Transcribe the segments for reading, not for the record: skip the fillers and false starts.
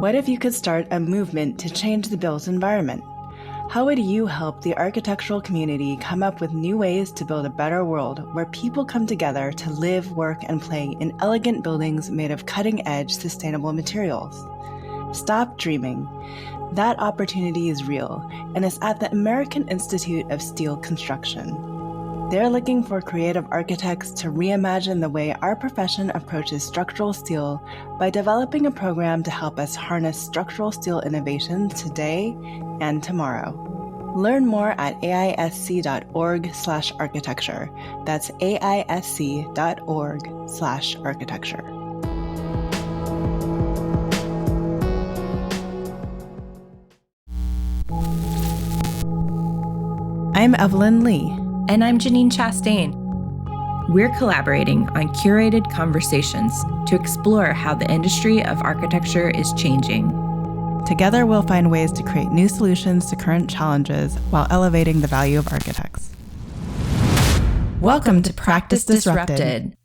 What if you could start a movement to change the built environment? How would you help the architectural community come up with new ways to build a better world where people come together to live, work, and play in elegant buildings made of cutting-edge, sustainable materials? Stop dreaming. That opportunity is real and is at the American Institute of Steel Construction. They're looking for creative architects to reimagine the way our profession approaches structural steel by developing a program to help us harness structural steel innovation today and tomorrow. Learn more at aisc.org/architecture. That's aisc.org/architecture. I'm Evelyn Lee. And I'm Janine Chastain. We're collaborating on curated conversations to explore how the industry of architecture is changing. Together, we'll find ways to create new solutions to current challenges while elevating the value of architects. Welcome to Practice Disrupted.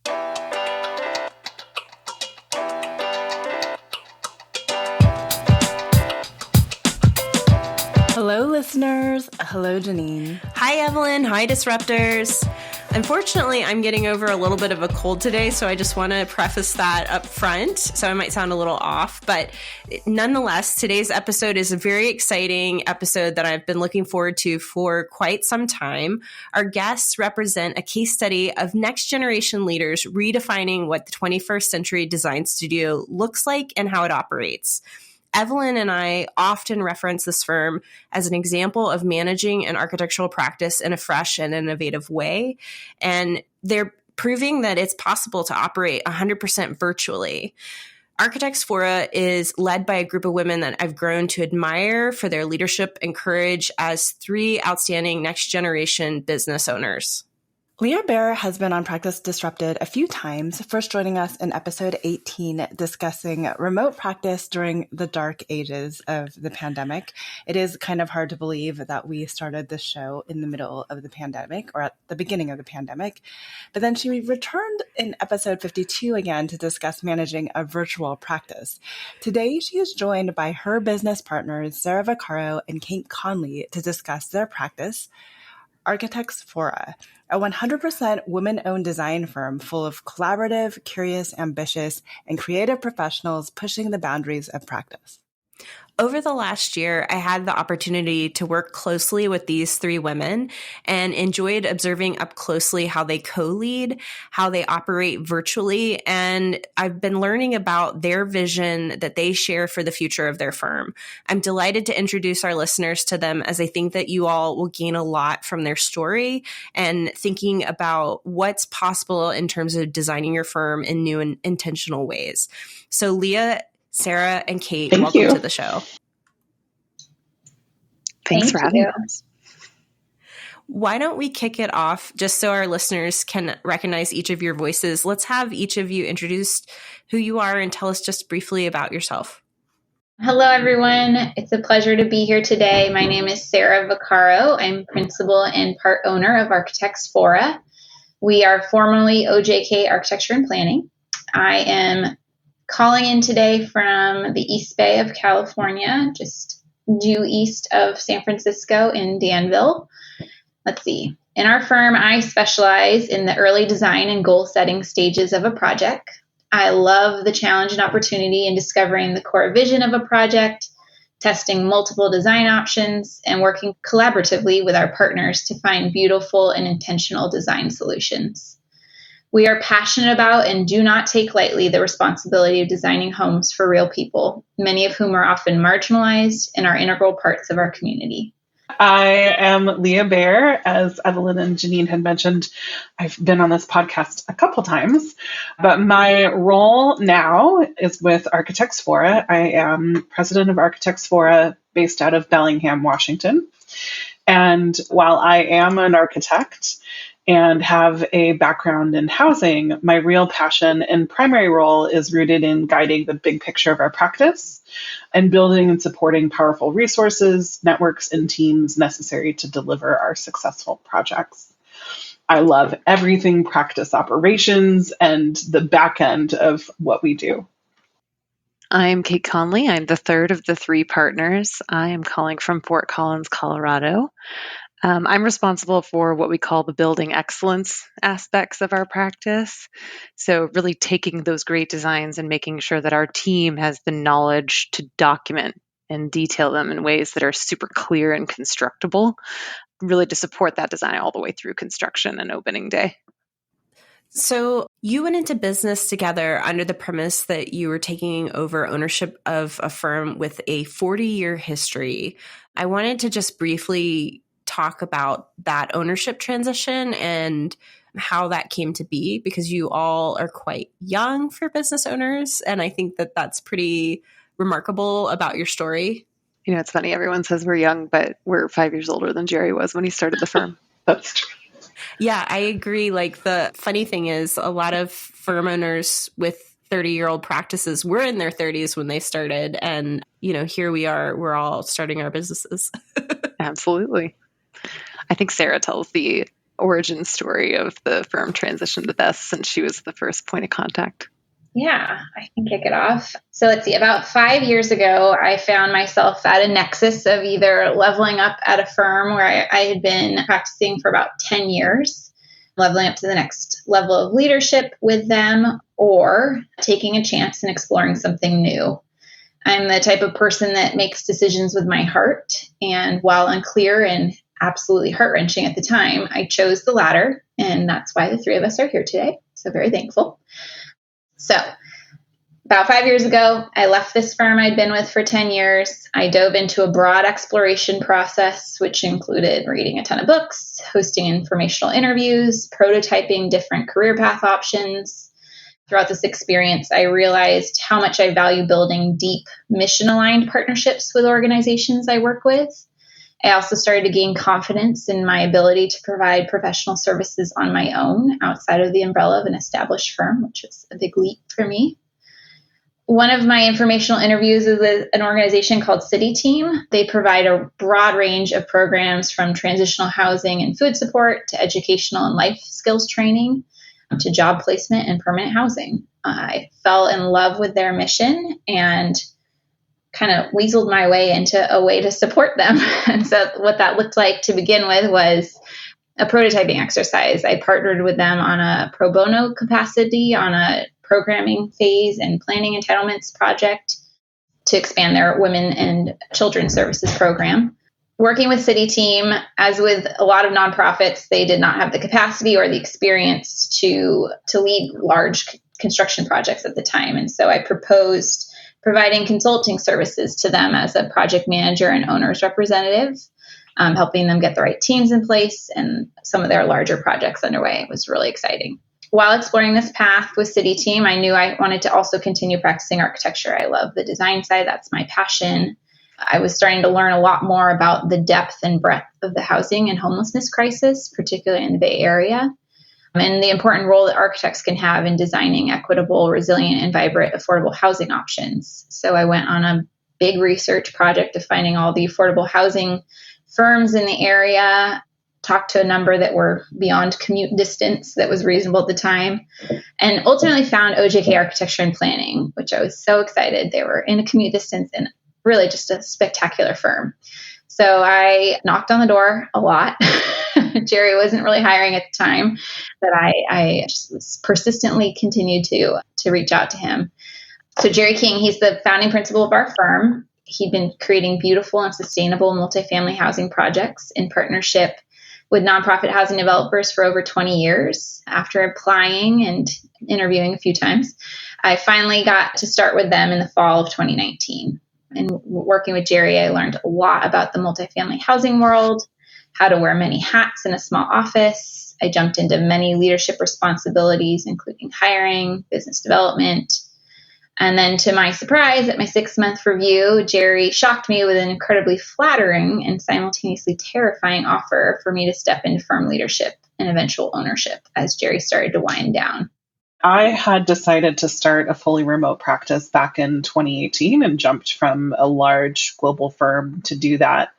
Hello, listeners. Hello, Janine. Hi, Evelyn. Hi, Disruptors. Unfortunately, I'm getting over a little bit of a cold today, so I just want to preface that up front. So I might sound a little off, but nonetheless, today's episode is a very exciting episode that I've been looking forward to for quite some time. Our guests represent a case study of next generation leaders redefining what the 21st century design studio looks like and how it operates. Evelyn and I often reference this firm as an example of managing an architectural practice in a fresh and innovative way. And they're proving that it's possible to operate 100% virtually. Architects FORA is led by a group of women that I've grown to admire for their leadership and courage as three outstanding next generation business owners. Leah Baer has been on Practice Disrupted a few times, first joining us in episode 18, discussing remote practice during the dark ages of the pandemic. It is kind of hard to believe that we started this show in the middle of the pandemic, or at the beginning of the pandemic. But then she returned in episode 52 again to discuss managing a virtual practice. Today, she is joined by her business partners, Sarah Vaccaro and Kate Conley, to discuss their practice, Architects FORA, a 100% women-owned design firm full of collaborative, curious, ambitious, and creative professionals pushing the boundaries of practice. Over the last year, I had the opportunity to work closely with these three women and enjoyed observing up closely how they co-lead, how they operate virtually, and I've been learning about their vision that they share for the future of their firm. I'm delighted to introduce our listeners to them, as I think that you all will gain a lot from their story and thinking about what's possible in terms of designing your firm in new and intentional ways. So Leah, Sarah, and Kate, welcome to the show. Thanks for having us. Why don't we kick it off just so our listeners can recognize each of your voices? Let's have each of you introduce who you are and tell us just briefly about yourself. Hello, everyone. It's a pleasure to be here today. My name is Sarah Vaccaro. I'm principal and part owner of Architects FORA. We are formerly OJK Architecture and Planning. I am calling in today from the East Bay of California, just due east of San Francisco in Danville. Let's see. In our firm, I specialize in the early design and goal setting stages of a project. I love the challenge and opportunity in discovering the core vision of a project, testing multiple design options, and working collaboratively with our partners to find beautiful and intentional design solutions. We are passionate about and do not take lightly the responsibility of designing homes for real people, many of whom are often marginalized and are integral parts of our community. I am Leah Baer. As Evelyn and Janine had mentioned, I've been on this podcast a couple times, but my role now is with Architects FORA. I am president of Architects FORA based out of Bellingham, Washington. And while I am an architect and have a background in housing, my real passion and primary role is rooted in guiding the big picture of our practice and building and supporting powerful resources, networks, and teams necessary to deliver our successful projects. I love everything practice operations and the back end of what we do. I'm Kate Conley. I'm the third of the three partners. I am calling from Fort Collins, Colorado. I'm responsible for what we call the building excellence aspects of our practice. So, really taking those great designs and making sure that our team has the knowledge to document and detail them in ways that are super clear and constructible, really to support that design all the way through construction and opening day. So you went into business together under the premise that you were taking over ownership of a firm with a 40-year history. I wanted to just briefly talk about that ownership transition and how that came to be, because you all are quite young for business owners. And I think that that's pretty remarkable about your story. You know, it's funny. Everyone says we're young, but we're 5 years older than Jerry was when he started the firm. That's true. Yeah, I agree. Like, the funny thing is, a lot of firm owners with 30-year-old practices were in their 30s when they started. And, here we are, we're all starting our businesses. Absolutely. I think Sarah tells the origin story of the firm transition the best, since she was the first point of contact. Yeah, I can kick it off. So let's see, about 5 years ago, I found myself at a nexus of either leveling up at a firm where I had been practicing for about 10 years, leveling up to the next level of leadership with them, or taking a chance and exploring something new. I'm the type of person that makes decisions with my heart. And while unclear and absolutely heart-wrenching at the time, I chose the latter. And that's why the three of us are here today. So very thankful. So about 5 years ago, I left this firm I'd been with for 10 years. I dove into a broad exploration process, which included reading a ton of books, hosting informational interviews, prototyping different career path options. Throughout this experience, I realized how much I value building deep, mission-aligned partnerships with organizations I work with. I also started to gain confidence in my ability to provide professional services on my own outside of the umbrella of an established firm, which was a big leap for me. One of my informational interviews is with an organization called City Team. They provide a broad range of programs from transitional housing and food support to educational and life skills training to job placement and permanent housing. I fell in love with their mission and kind of weaseled my way into a way to support them. And so what that looked like to begin with was a prototyping exercise. I partnered with them on a pro bono capacity on a programming phase and planning entitlements project to expand their women and children's services program. Working with City Team, as with a lot of nonprofits, they did not have the capacity or the experience to lead large construction projects at the time. And so I proposed providing consulting services to them as a project manager and owner's representative, helping them get the right teams in place and some of their larger projects underway. It was really exciting. While exploring this path with City Team, I knew I wanted to also continue practicing architecture. I love the design side. That's my passion. I was starting to learn a lot more about the depth and breadth of the housing and homelessness crisis, particularly in the Bay Area, and the important role that architects can have in designing equitable, resilient, and vibrant affordable housing options. So I went on a big research project of finding all the affordable housing firms in the area, talked to a number that were beyond commute distance that was reasonable at the time, and ultimately found OJK Architecture and Planning, which I was so excited. They were in a commute distance and really just a spectacular firm. So I knocked on the door a lot. Jerry wasn't really hiring at the time, but I just persistently continued to reach out to him. So Jerry King, he's the founding principal of our firm. He'd been creating beautiful and sustainable multifamily housing projects in partnership with nonprofit housing developers for over 20 years. After applying and interviewing a few times, I finally got to start with them in the fall of 2019. And working with Jerry, I learned a lot about the multifamily housing world, how to wear many hats in a small office. I jumped into many leadership responsibilities, including hiring, business development. And then to my surprise, at my 6-month review, Jerry shocked me with an incredibly flattering and simultaneously terrifying offer for me to step into firm leadership and eventual ownership as Jerry started to wind down. I had decided to start a fully remote practice back in 2018 and jumped from a large global firm to do that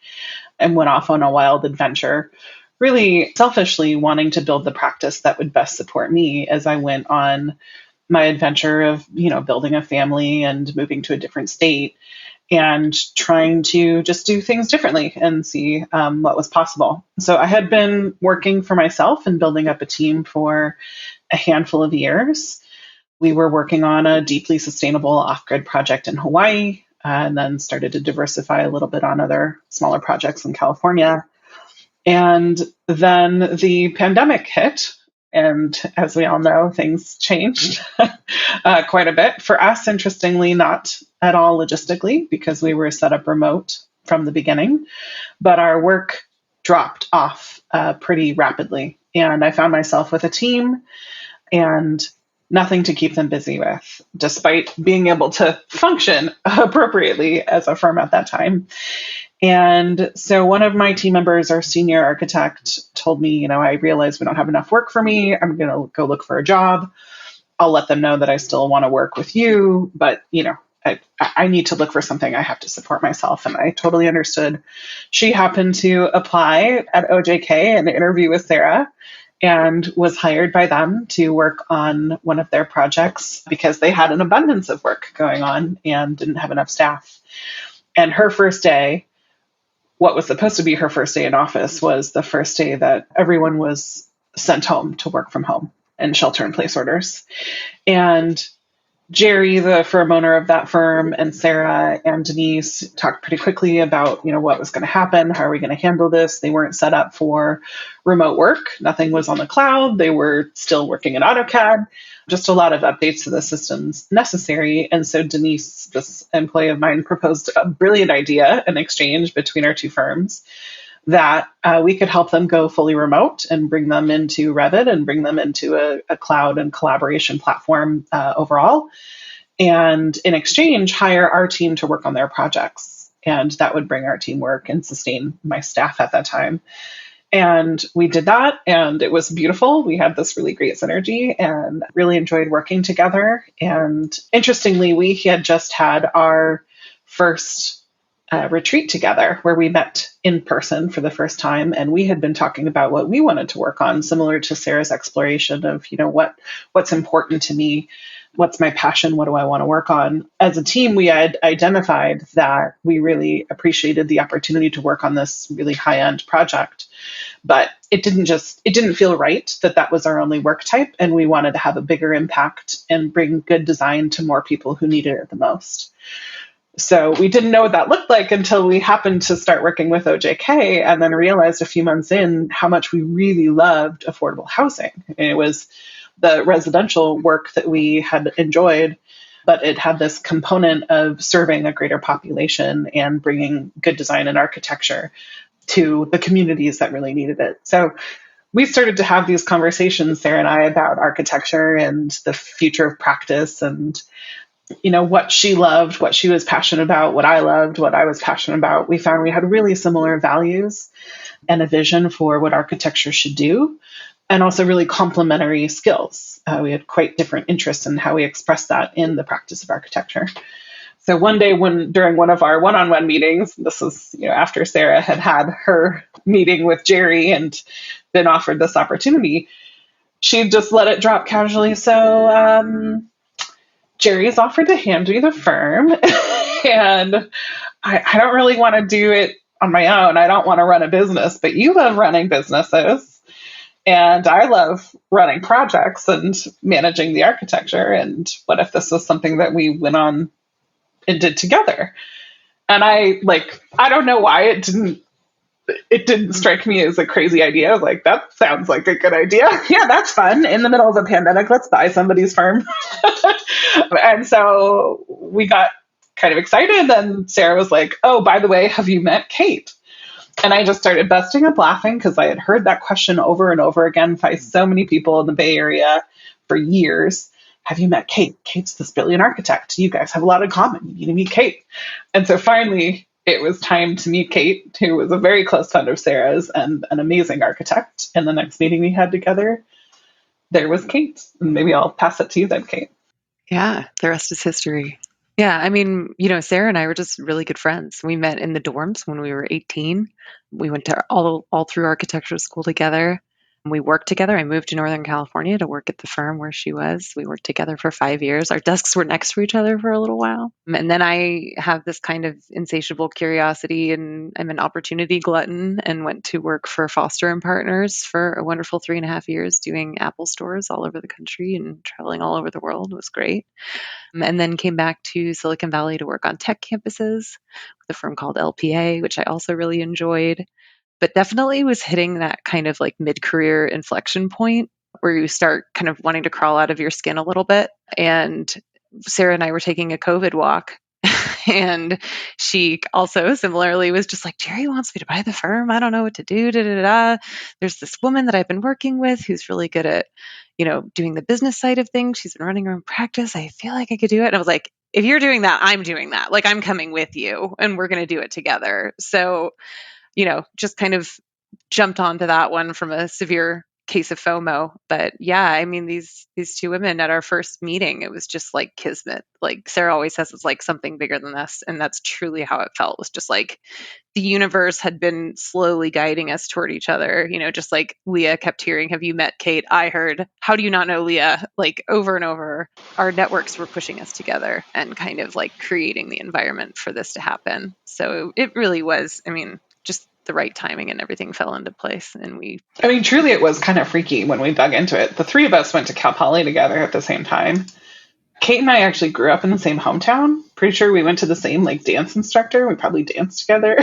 and went off on a wild adventure, really selfishly wanting to build the practice that would best support me as I went on my adventure of, building a family and moving to a different state and trying to just do things differently and see what was possible. So I had been working for myself and building up a team for a handful of years. We were working on a deeply sustainable off-grid project in Hawaii, and then started to diversify a little bit on other smaller projects in California. And then the pandemic hit. And as we all know, things changed quite a bit. For us, interestingly, not at all logistically, because we were set up remote from the beginning, but our work dropped off pretty rapidly. And I found myself with a team and nothing to keep them busy with, despite being able to function appropriately as a firm at that time. And so one of my team members, our senior architect, told me, I realize we don't have enough work for me. I'm going to go look for a job. I'll let them know that I still want to work with you, but, I need to look for something. I have to support myself. And I totally understood. She happened to apply at OJK and interview with Sarah and was hired by them to work on one of their projects because they had an abundance of work going on and didn't have enough staff. And her first day, what was supposed to be her first day in office, was the first day that everyone was sent home to work from home and shelter-in-place orders. And Jerry, the firm owner of that firm, and Sarah and Denise talked pretty quickly about, what was going to happen. How are we going to handle this? They weren't set up for remote work. Nothing was on the cloud. They were still working in AutoCAD. Just a lot of updates to the systems necessary. And so Denise, this employee of mine, proposed a brilliant idea, an exchange between our two firms, that we could help them go fully remote and bring them into Revit and bring them into a cloud and collaboration platform overall. And in exchange, hire our team to work on their projects. And that would bring our teamwork and sustain my staff at that time. And we did that, and it was beautiful. We had this really great synergy and really enjoyed working together. And interestingly, we had just had our first retreat together where we met in person for the first time. And we had been talking about what we wanted to work on, similar to Sarah's exploration of, what's important to me, what's my passion, what do I want to work on. As a team, we had identified that we really appreciated the opportunity to work on this really high-end project. But it didn't feel right that was our only work type. And we wanted to have a bigger impact and bring good design to more people who needed it the most. So we didn't know what that looked like until we happened to start working with OJK and then realized a few months in how much we really loved affordable housing. And it was the residential work that we had enjoyed, but it had this component of serving a greater population and bringing good design and architecture to the communities that really needed it. So we started to have these conversations, Sarah and I, about architecture and the future of practice and what she loved, what she was passionate about, what I loved, what I was passionate about. We found we had really similar values and a vision for what architecture should do, and also really complementary skills. We had quite different interests in how we expressed that in the practice of architecture. So one day during one of our one-on-one meetings, this was after Sarah had had her meeting with Jerry and been offered this opportunity, she just let it drop casually. So Jerry's offered to hand me the firm and I don't really want to do it on my own. I don't want to run a business, but you love running businesses and I love running projects and managing the architecture. And what if this was something that we went on and did together? And I don't know why it didn't strike me as a crazy idea. I was like, that sounds like a good idea. Yeah, that's fun. In the middle of the pandemic, let's buy somebody's firm. And so we got kind of excited. And Sarah was like, oh, by the way, have you met Kate? And I just started busting up laughing because I had heard that question over and over again by so many people in the Bay Area for years. Have you met Kate? Kate's this brilliant architect. You guys have a lot in common. You need to meet Kate. And so finally, it was time to meet Kate, who was a very close friend of Sarah's and an amazing architect. And the next meeting we had together, there was Kate. And maybe I'll pass it to you then, Kate. Yeah, the rest is history. Yeah, I mean, Sarah and I were just really good friends. We met in the dorms when we were 18. We went to all through architecture school together. We worked together. I moved to Northern California to work at the firm where she was. We worked together for 5 years. Our desks were next to each other for a little while. And then I have this kind of insatiable curiosity, and I'm an opportunity glutton, and went to work for Foster and Partners for a wonderful 3.5 years doing Apple stores all over the country and traveling all over the world. It was great. And then came back to Silicon Valley to work on tech campuses with a firm called LPA, which I also really enjoyed, but definitely was hitting that kind of like mid-career inflection point where you start kind of wanting to crawl out of your skin a little bit. And Sarah and I were taking a COVID walk, and she also similarly was just like, Jerry wants me to buy the firm. I don't know what to do. Da, da, da. There's this woman that I've been working with who's really good at, doing the business side of things. She's been running her own practice. I feel like I could do it. And I was like, if you're doing that, I'm doing that. Like, I'm coming with you and we're going to do it together. So, just kind of jumped onto that one from a severe case of FOMO. But yeah, I mean, these two women at our first meeting, it was just like kismet. Like Sarah always says, it's like something bigger than this. And that's truly how it felt. It was just like the universe had been slowly guiding us toward each other. Just like Leah kept hearing, have you met Kate? I heard, how do you not know Leah? Like over and over, our networks were pushing us together and kind of like creating the environment for this to happen. So it really was, just the right timing, and everything fell into place. And truly it was kind of freaky when we dug into it. The three of us went to Cal Poly together at the same time. Kate and I actually grew up in the same hometown. Pretty sure we went to the same dance instructor. We probably danced together.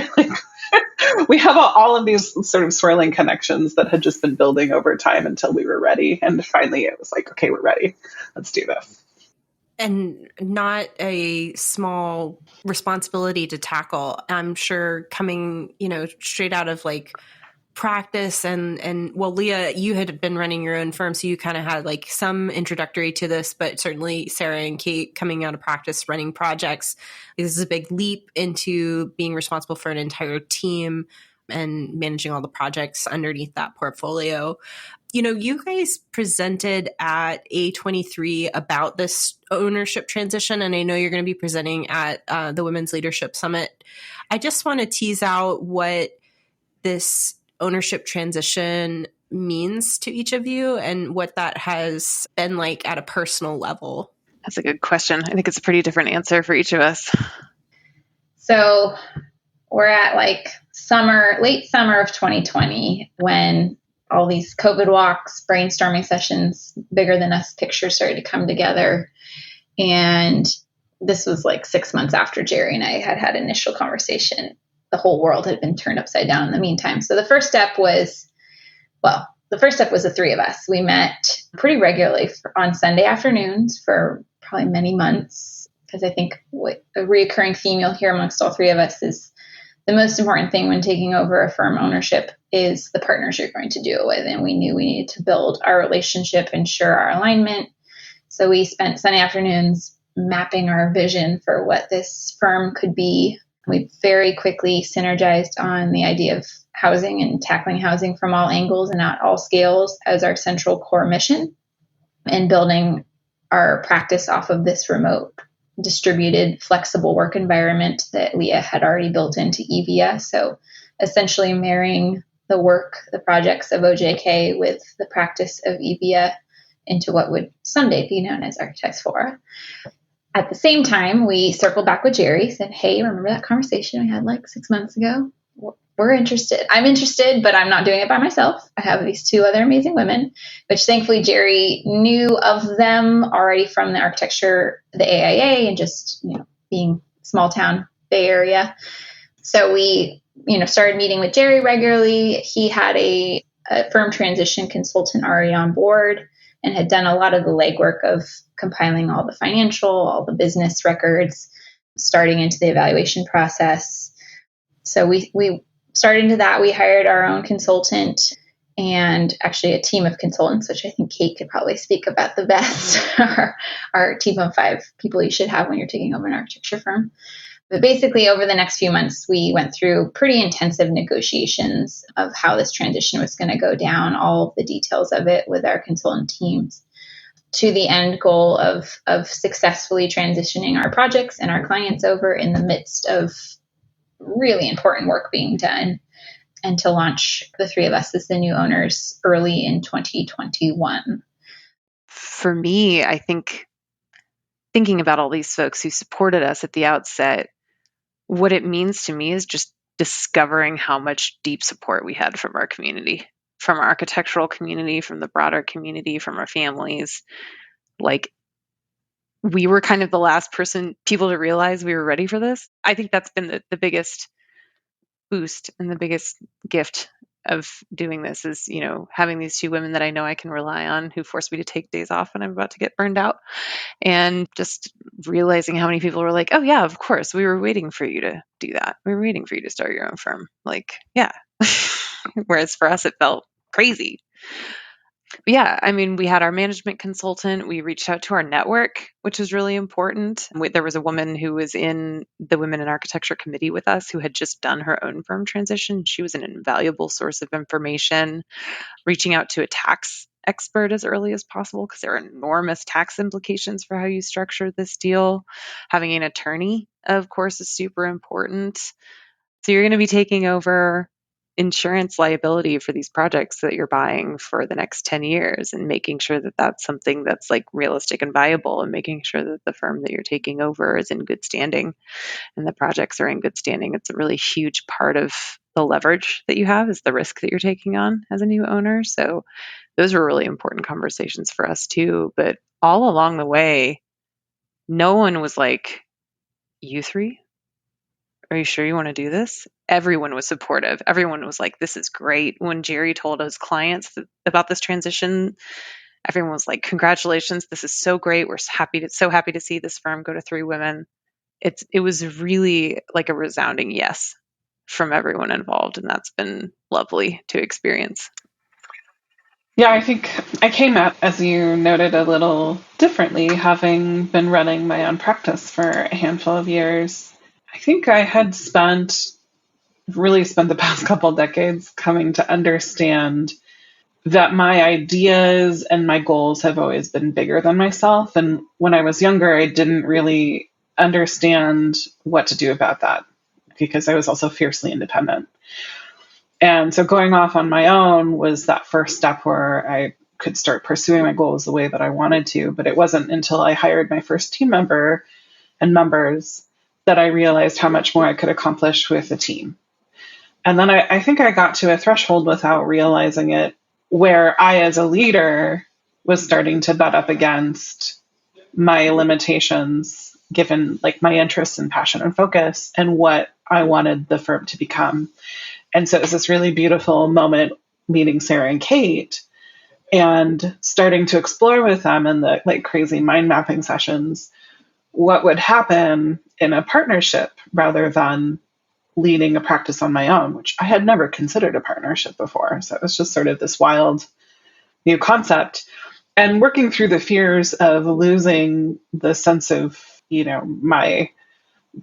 We have all of these sort of swirling connections that had just been building over time until we were ready. And finally it was like, okay, we're ready. Let's do this. And not a small responsibility to tackle. I'm sure coming, straight out of practice and well, Leah, you had been running your own firm, so you kind of had some introductory to this, but certainly Sarah and Kate coming out of practice running projects, this is a big leap into being responsible for an entire team and managing all the projects underneath that portfolio. You guys presented at A23 about this ownership transition, and I know you're going to be presenting at the Women's Leadership Summit. I just want to tease out what this ownership transition means to each of you and what that has been like at a personal level. That's a good question. I think it's a pretty different answer for each of us. So we're at late summer of 2020 when all these COVID walks, brainstorming sessions, bigger than us pictures started to come together. And this was 6 months after Jerry and I had initial conversation. The whole world had been turned upside down in the meantime. So the first step was the three of us. We met pretty regularly on Sunday afternoons for probably many months, because I think what a reoccurring theme you'll hear amongst all three of us is the most important thing when taking over a firm ownership is the partners you're going to do it with. And we knew we needed to build our relationship, ensure our alignment. So we spent Sunday afternoons mapping our vision for what this firm could be. We very quickly synergized on the idea of housing and tackling housing from all angles and at all scales as our central core mission, and building our practice off of this remote, distributed, flexible work environment that Leah had already built into EVIA. So essentially marrying the work, the projects of OJK with the practice of EVIA into what would someday be known as Architects FORA. At the same time, we circled back with Jerry, said, hey, remember that conversation we had 6 months ago? We're interested. I'm interested, but I'm not doing it by myself. I have these two other amazing women, which thankfully Jerry knew of them already from the AIA, and just, being small town Bay Area. So we, started meeting with Jerry regularly. He had a firm transition consultant already on board and had done a lot of the legwork of compiling all the financial, all the business records, starting into the evaluation process. So we started into that. We hired our own consultant and actually a team of consultants, which I think Kate could probably speak about the best, our team of 5 people you should have when you're taking over an architecture firm. But basically, over the next few months, we went through pretty intensive negotiations of how this transition was going to go down, all of the details of it with our consultant teams, to the end goal of successfully transitioning our projects and our clients over in the midst of really important work being done. and to launch the three of us as the new owners early in 2021. For me, I think thinking about all these folks who supported us at the outset, what it means to me is just discovering how much deep support we had from our community, from our architectural community, from the broader community, from our families. Like, we were kind of the last people to realize we were ready for this. I think that's been the biggest boost and the biggest gift of doing this is, having these two women that I know I can rely on who force me to take days off when I'm about to get burned out. And just realizing how many people were like, oh yeah, of course, we were waiting for you to do that. We were waiting for you to start your own firm. Like, yeah. Whereas for us, it felt crazy. But yeah, I mean, we had our management consultant. We reached out to our network, which is really important. There was a woman who was in the Women in Architecture committee with us who had just done her own firm transition. She was an invaluable source of information. Reaching out to a tax expert as early as possible because there are enormous tax implications for how you structure this deal. Having an attorney, of course, is super important. So you're going to be taking over insurance liability for these projects that you're buying for the next 10 years and making sure that that's something that's like realistic and viable, and making sure that the firm that you're taking over is in good standing and the projects are in good standing. It's a really huge part of the leverage that you have, is the risk that you're taking on as a new owner. So those were really important conversations for us too. But all along the way, no one was like, you three? Are you sure you want to do this? Everyone was supportive. Everyone was like, this is great. When Jerry told his clients about this transition, everyone was like, congratulations, this is so great. We're so happy to see this firm go to three women. It was really like a resounding yes from everyone involved, and that's been lovely to experience. Yeah, I think I came at, as you noted, a little differently, having been running my own practice for a handful of years. I think I had really spent the past couple decades coming to understand that my ideas and my goals have always been bigger than myself. And when I was younger, I didn't really understand what to do about that because I was also fiercely independent. And so going off on my own was that first step where I could start pursuing my goals the way that I wanted to. But it wasn't until I hired my first team member and members that I realized how much more I could accomplish with a team. And then I think I got to a threshold without realizing it, where I, as a leader, was starting to butt up against my limitations, given like my interests and passion and focus and what I wanted the firm to become. And so it was this really beautiful moment meeting Sarah and Kate and starting to explore with them in the like crazy mind mapping sessions what would happen in a partnership rather than leading a practice on my own, which I had never considered a partnership before. So it was just sort of this wild new concept. And working through the fears of losing the sense of, my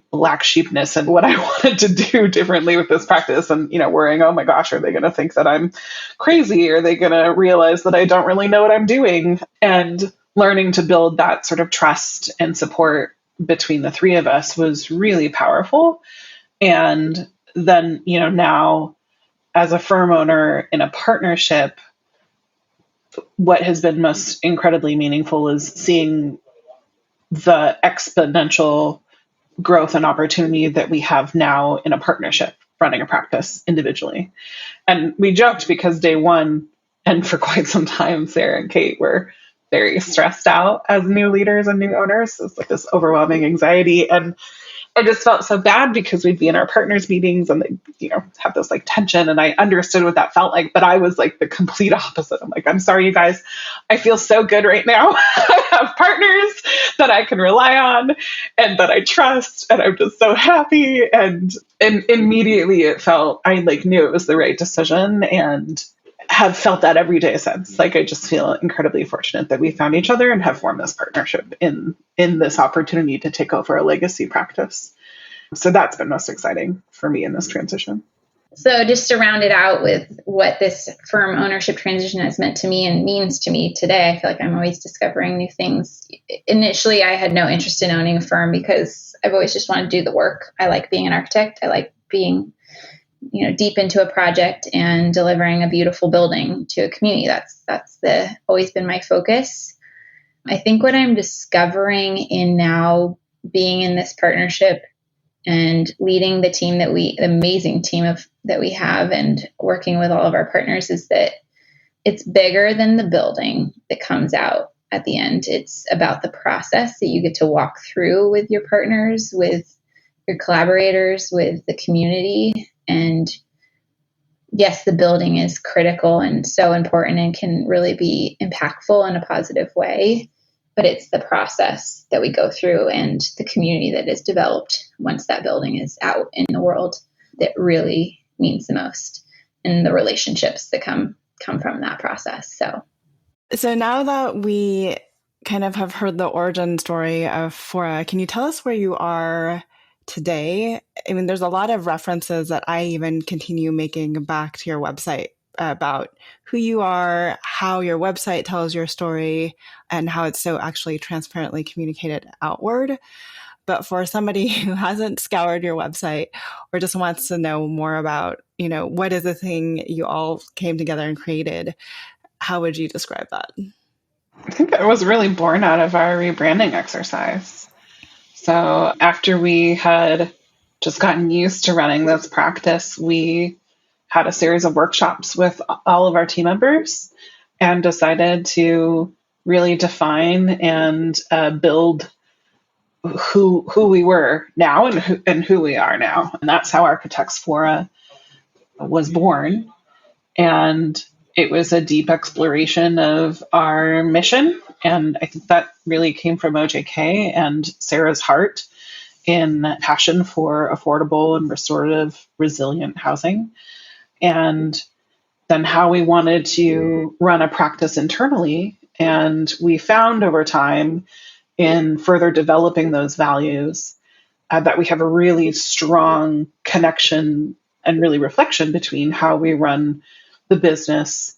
black sheepness and what I wanted to do differently with this practice, and, worrying, oh my gosh, are they going to think that I'm crazy? Are they going to realize that I don't really know what I'm doing? And learning to build that sort of trust and support between the three of us was really powerful. And then, now as a firm owner in a partnership, what has been most incredibly meaningful is seeing the exponential growth and opportunity that we have now in a partnership running a practice individually. And we joked because day one, and for quite some time, Sarah and Kate were very stressed out as new leaders and new owners. It's like this overwhelming anxiety. And I just felt so bad because we'd be in our partners meetings and they, have this like tension, and I understood what that felt like, but I was like the complete opposite. I'm like, I'm sorry, you guys, I feel so good right now. I have partners that I can rely on and that I trust, and I'm just so happy. And immediately it felt, I like knew it was the right decision and have felt that every day since. Like, I just feel incredibly fortunate that we found each other and have formed this partnership in this opportunity to take over a legacy practice. So that's been most exciting for me in this transition. So just to round it out with what this firm ownership transition has meant to me and means to me today, I feel like I'm always discovering new things. Initially, I had no interest in owning a firm because I've always just wanted to do the work. I like being an architect. I like being deep into a project and delivering a beautiful building to a community. That's always been my focus. I think what I'm discovering in now being in this partnership and leading the amazing team that we have and working with all of our partners is that it's bigger than the building that comes out at the end. It's about the process that you get to walk through with your partners, with your collaborators, with the community. And yes, the building is critical and so important and can really be impactful in a positive way. But it's the process that we go through and the community that is developed once that building is out in the world that really means the most, and the relationships that come from that process. So now that we kind of have heard the origin story of FORA, can you tell us where you are today? I mean, there's a lot of references that I even continue making back to your website about who you are, how your website tells your story, and how it's so actually transparently communicated outward. But for somebody who hasn't scoured your website or just wants to know more about, what is the thing you all came together and created, how would you describe that? I think it was really born out of our rebranding exercise. So after we had just gotten used to running this practice, we had a series of workshops with all of our team members and decided to really define and build who we were now and who we are now. And that's how Architects FORA was born. And it was a deep exploration of our mission. And I think that really came from OJK and Sarah's heart in passion for affordable and restorative, resilient housing. And then how we wanted to run a practice internally. And we found over time in further developing those values that we have a really strong connection and really reflection between how we run the business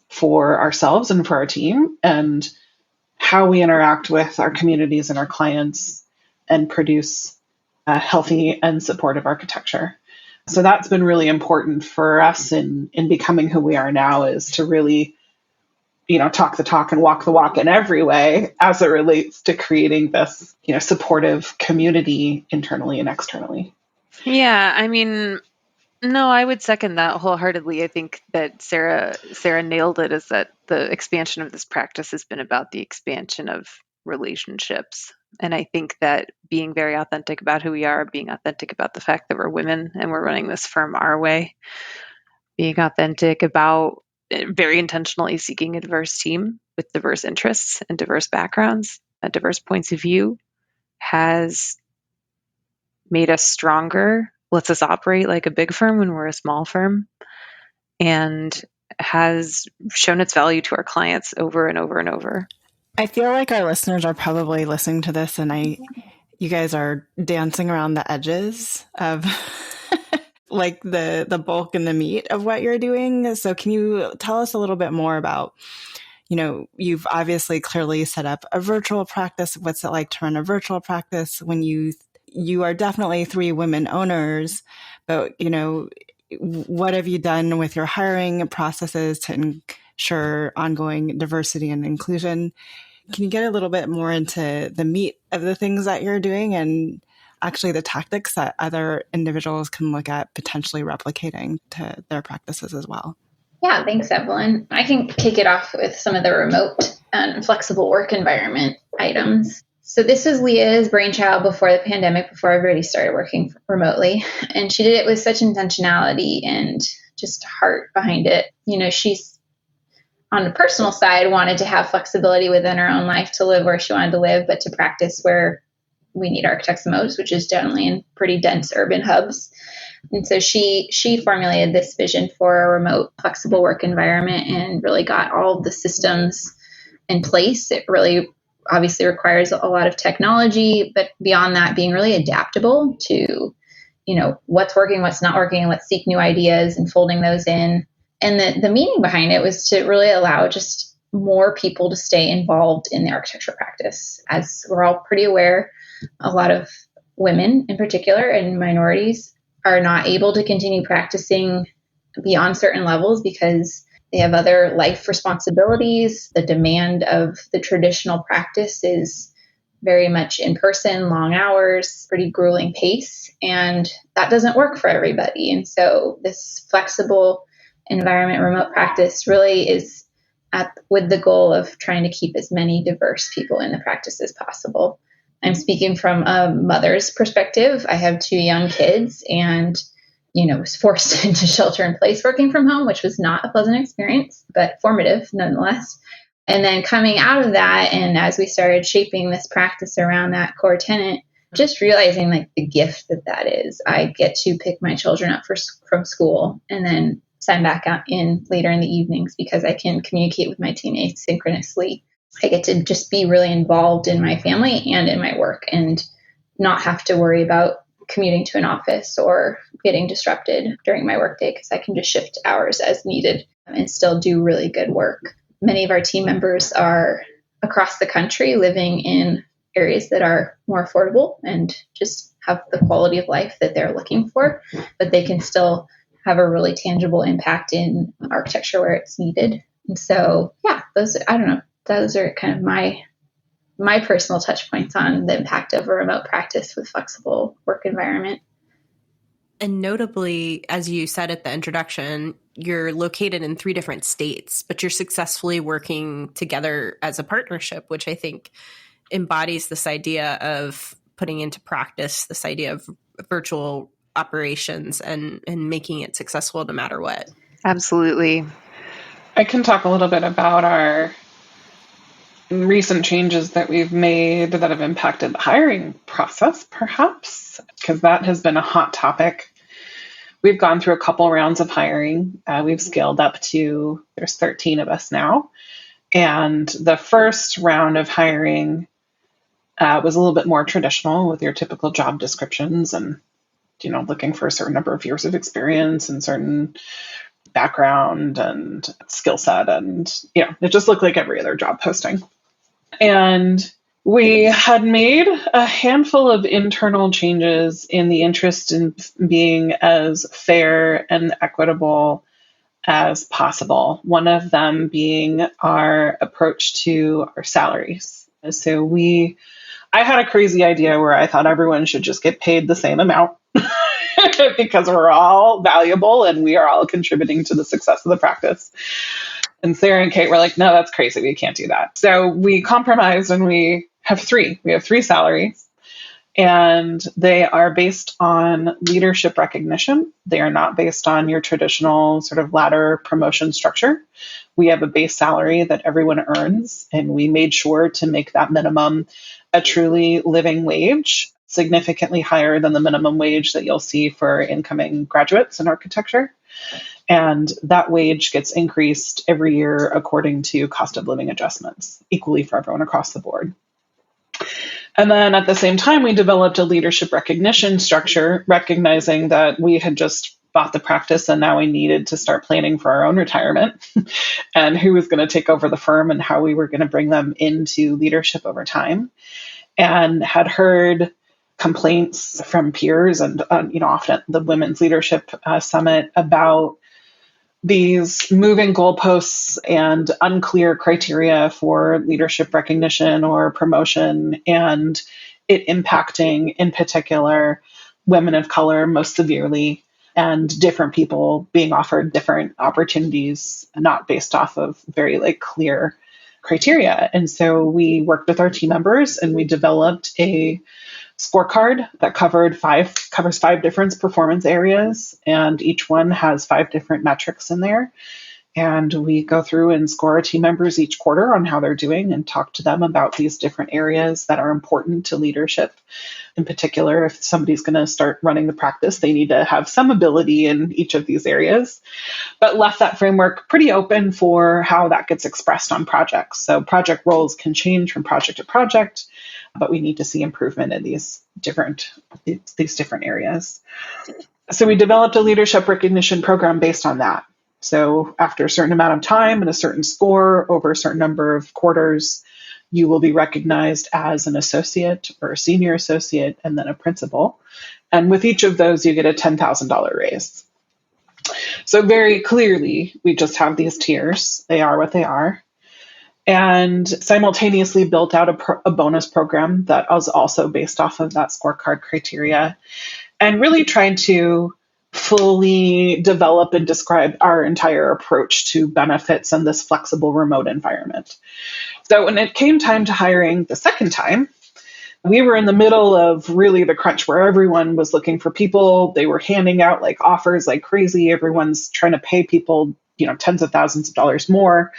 for ourselves and for our team and how we interact with our communities and our clients and produce healthy and supportive architecture. So that's been really important for us in becoming who we are now, is to really, talk the talk and walk the walk in every way as it relates to creating this, supportive community internally and externally. Yeah, I mean, no, I would second that wholeheartedly. I think that Sarah nailed it, is that the expansion of this practice has been about the expansion of relationships. And I think that being very authentic about who we are, being authentic about the fact that we're women and we're running this firm our way, being authentic about very intentionally seeking a diverse team with diverse interests and diverse backgrounds and diverse points of view has made us stronger, lets us operate like a big firm when we're a small firm, and has shown its value to our clients over and over and over. I feel like our listeners are probably listening to this and you guys are dancing around the edges of like the bulk and the meat of what you're doing. So can you tell us a little bit more about, you've obviously clearly set up a virtual practice. What's it like to run a virtual practice when you are definitely 3 women owners, but, what have you done with your hiring processes to ensure ongoing diversity and inclusion? Can you get a little bit more into the meat of the things that you're doing and actually the tactics that other individuals can look at potentially replicating to their practices as well? Yeah, thanks, Evelyn. I can kick it off with some of the remote and flexible work environment items. So this was Leah's brainchild before the pandemic, before everybody started working remotely. And she did it with such intentionality and just heart behind it. She's on the personal side wanted to have flexibility within her own life to live where she wanted to live, but to practice where we need architects the most, which is generally in pretty dense urban hubs. And so she formulated this vision for a remote, flexible work environment and really got all of the systems in place. It really obviously requires a lot of technology, but beyond that, being really adaptable to, what's working, what's not working, let's seek new ideas and folding those in. And the meaning behind it was to really allow just more people to stay involved in the architecture practice. As we're all pretty aware, a lot of women in particular and minorities are not able to continue practicing beyond certain levels because they have other life responsibilities. The demand of the traditional practice is very much in person, long hours, pretty grueling pace, and that doesn't work for everybody. And so this flexible environment remote practice really is with the goal of trying to keep as many diverse people in the practice as possible. I'm speaking from a mother's perspective. I have 2 young kids and was forced into shelter in place working from home, which was not a pleasant experience, but formative nonetheless. And then coming out of that, and as we started shaping this practice around that core tenet, just realizing like the gift that is. I get to pick my children up from school and then send back out in later in the evenings because I can communicate with my teammates synchronously. I get to just be really involved in my family and in my work and not have to worry about commuting to an office or getting disrupted during my workday because I can just shift hours as needed and still do really good work. Many of our team members are across the country living in areas that are more affordable and just have the quality of life that they're looking for, but they can still have a really tangible impact in architecture where it's needed. And so, yeah, those are kind of my personal touch points on the impact of a remote practice with flexible work environment. And notably, as you said at the introduction, you're located in 3 different states, but you're successfully working together as a partnership, which I think embodies this idea of putting into practice this idea of virtual operations and making it successful no matter what. Absolutely. I can talk a little bit about our recent changes that we've made that have impacted the hiring process, perhaps, because that has been a hot topic. We've gone through a couple rounds of hiring. We've scaled up to, there's 13 of us now. And the first round of hiring was a little bit more traditional with your typical job descriptions and, looking for a certain number of years of experience and certain background and skill set. And, it just looked like every other job posting. And we had made a handful of internal changes in the interest in being as fair and equitable as possible. One of them being our approach to our salaries. So I had a crazy idea where I thought everyone should just get paid the same amount because we're all valuable and we are all contributing to the success of the practice. And Sarah and Kate were like, no, that's crazy. We can't do that. So we compromised and we have 3. We have 3 salaries and they are based on leadership recognition. They are not based on your traditional sort of ladder promotion structure. We have a base salary that everyone earns, and we made sure to make that minimum a truly living wage, significantly higher than the minimum wage that you'll see for incoming graduates in architecture. And that wage gets increased every year according to cost of living adjustments, equally for everyone across the board. And then at the same time, we developed a leadership recognition structure, recognizing that we had just bought the practice and now we needed to start planning for our own retirement and who was going to take over the firm and how we were going to bring them into leadership over time. And had heard complaints from peers and, often at the Women's Leadership Summit about these moving goalposts and unclear criteria for leadership recognition or promotion, and it impacting, in particular, women of color most severely, and different people being offered different opportunities, not based off of very clear criteria. And so we worked with our team members and we developed a scorecard that covers 5 different performance areas, and each one has 5 different metrics in there. And we go through and score our team members each quarter on how they're doing and talk to them about these different areas that are important to leadership. In particular, if somebody's going to start running the practice, they need to have some ability in each of these areas, but left that framework pretty open for how that gets expressed on projects. So project roles can change from project to project, but we need to see improvement in these different areas. So we developed a leadership recognition program based on that. So after a certain amount of time and a certain score over a certain number of quarters, you will be recognized as an associate or a senior associate and then a principal. And with each of those, you get a $10,000 raise. So very clearly, we just have these tiers. They are what they are. And simultaneously built out a bonus program that was also based off of that scorecard criteria, and really tried to fully develop and describe our entire approach to benefits in this flexible remote environment. So when it came time to hiring the second time, we were in the middle of really the crunch where everyone was looking for people. They were handing out like offers like crazy. Everyone's trying to pay people, tens of thousands of dollars more.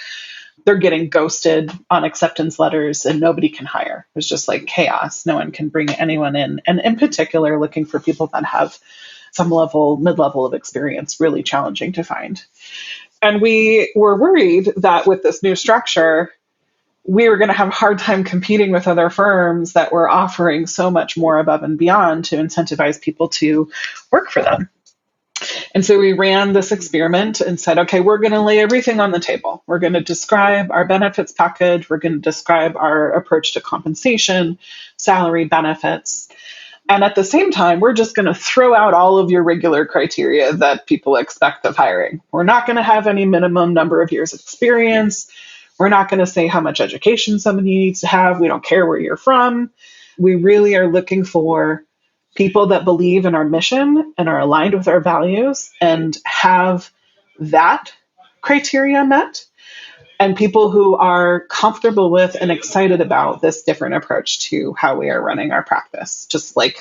They're getting ghosted on acceptance letters and nobody can hire. It's just like chaos. No one can bring anyone in. And in particular, looking for people that have some level, mid-level of experience, really challenging to find. And we were worried that with this new structure, we were going to have a hard time competing with other firms that were offering so much more above and beyond to incentivize people to work for them. And so we ran this experiment and said, okay, we're going to lay everything on the table. We're going to describe our benefits package. We're going to describe our approach to compensation, salary, benefits. And at the same time, we're just going to throw out all of your regular criteria that people expect of hiring. We're not going to have any minimum number of years of experience. We're not going to say how much education somebody needs to have. We don't care where you're from. We really are looking for people that believe in our mission and are aligned with our values and have that criteria met, and people who are comfortable with and excited about this different approach to how we are running our practice. Just like,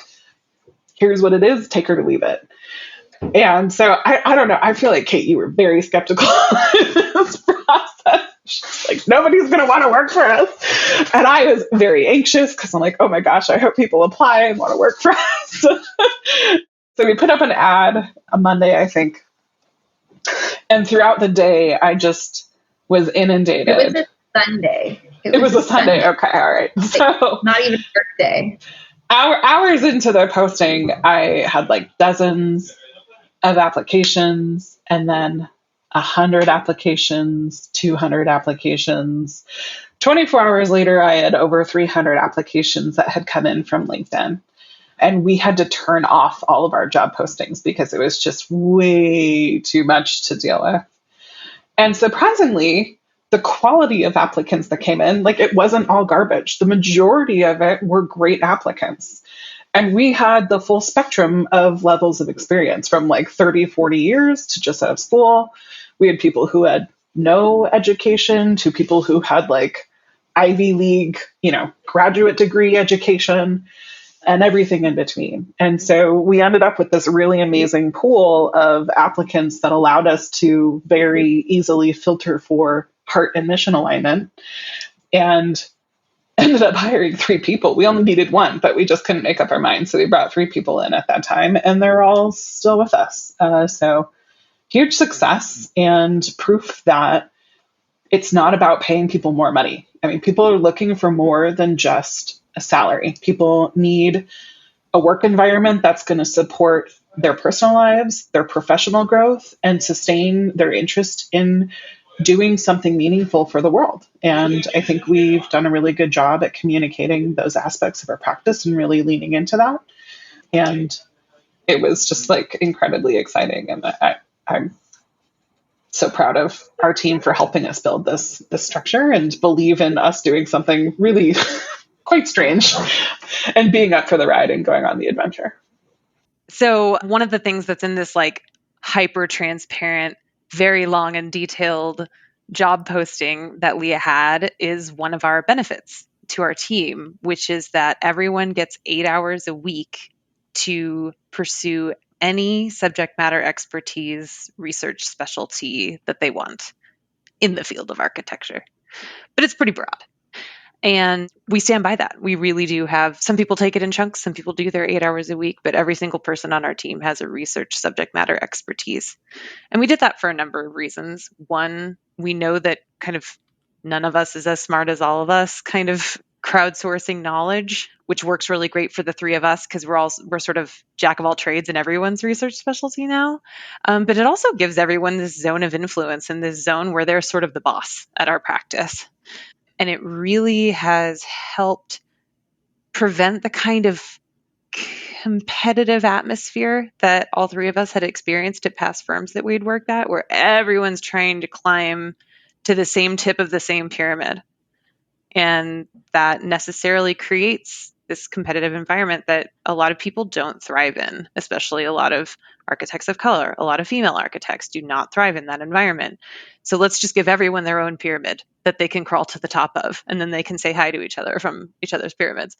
here's what it is, take her to leave it. And so I don't know. I feel like, Kate, you were very skeptical in this process. She's like, nobody's going to want to work for us. And I was very anxious because I'm like, oh my gosh, I hope people apply and want to work for us. So we put up an ad on Monday, I think. And throughout the day, I just was inundated. It was a Sunday. It was a Sunday. Okay. All right. So not even a birthday. Hours into the posting, I had like dozens of applications, and then 100 applications, 200 applications. 24 hours later, I had over 300 applications that had come in from LinkedIn. And we had to turn off all of our job postings because it was just way too much to deal with. And surprisingly, the quality of applicants that came in, like, it wasn't all garbage. The majority of it were great applicants. And we had the full spectrum of levels of experience, from like 30, 40 years to just out of school. We had people who had no education to people who had like Ivy League, graduate degree education, and everything in between. And so we ended up with this really amazing pool of applicants that allowed us to very easily filter for heart and mission alignment, and ended up hiring 3 people. We only needed 1, but we just couldn't make up our minds. So we brought 3 people in at that time, and they're all still with us. So huge success and proof that it's not about paying people more money. I mean, people are looking for more than just a salary. People need a work environment that's going to support their personal lives, their professional growth, and sustain their interest in doing something meaningful for the world. And I think we've done a really good job at communicating those aspects of our practice and really leaning into that. And it was just like incredibly exciting. And I'm so proud of our team for helping us build this structure and believe in us doing something really quite strange and being up for the ride and going on the adventure. So one of the things that's in this like hyper transparent, very long and detailed job posting that Leah had is one of our benefits to our team, which is that everyone gets 8 hours a week to pursue any subject matter expertise, research specialty that they want in the field of architecture. But it's pretty broad. And we stand by that. We really do have, some people take it in chunks, some people do their 8 hours a week, but every single person on our team has a research subject matter expertise. And we did that for a number of reasons. One, we know that kind of none of us is as smart as all of us, kind of crowdsourcing knowledge, which works really great for the 3 of us because we're sort of jack of all trades in everyone's research specialty now. But it also gives everyone this zone of influence and this zone where they're sort of the boss at our practice. And it really has helped prevent the kind of competitive atmosphere that all three of us had experienced at past firms that we'd worked at, where everyone's trying to climb to the same tip of the same pyramid. And that necessarily creates this competitive environment that a lot of people don't thrive in, especially a lot of architects of color. A lot of female architects do not thrive in that environment. So let's just give everyone their own pyramid that they can crawl to the top of, and then they can say hi to each other from each other's pyramids.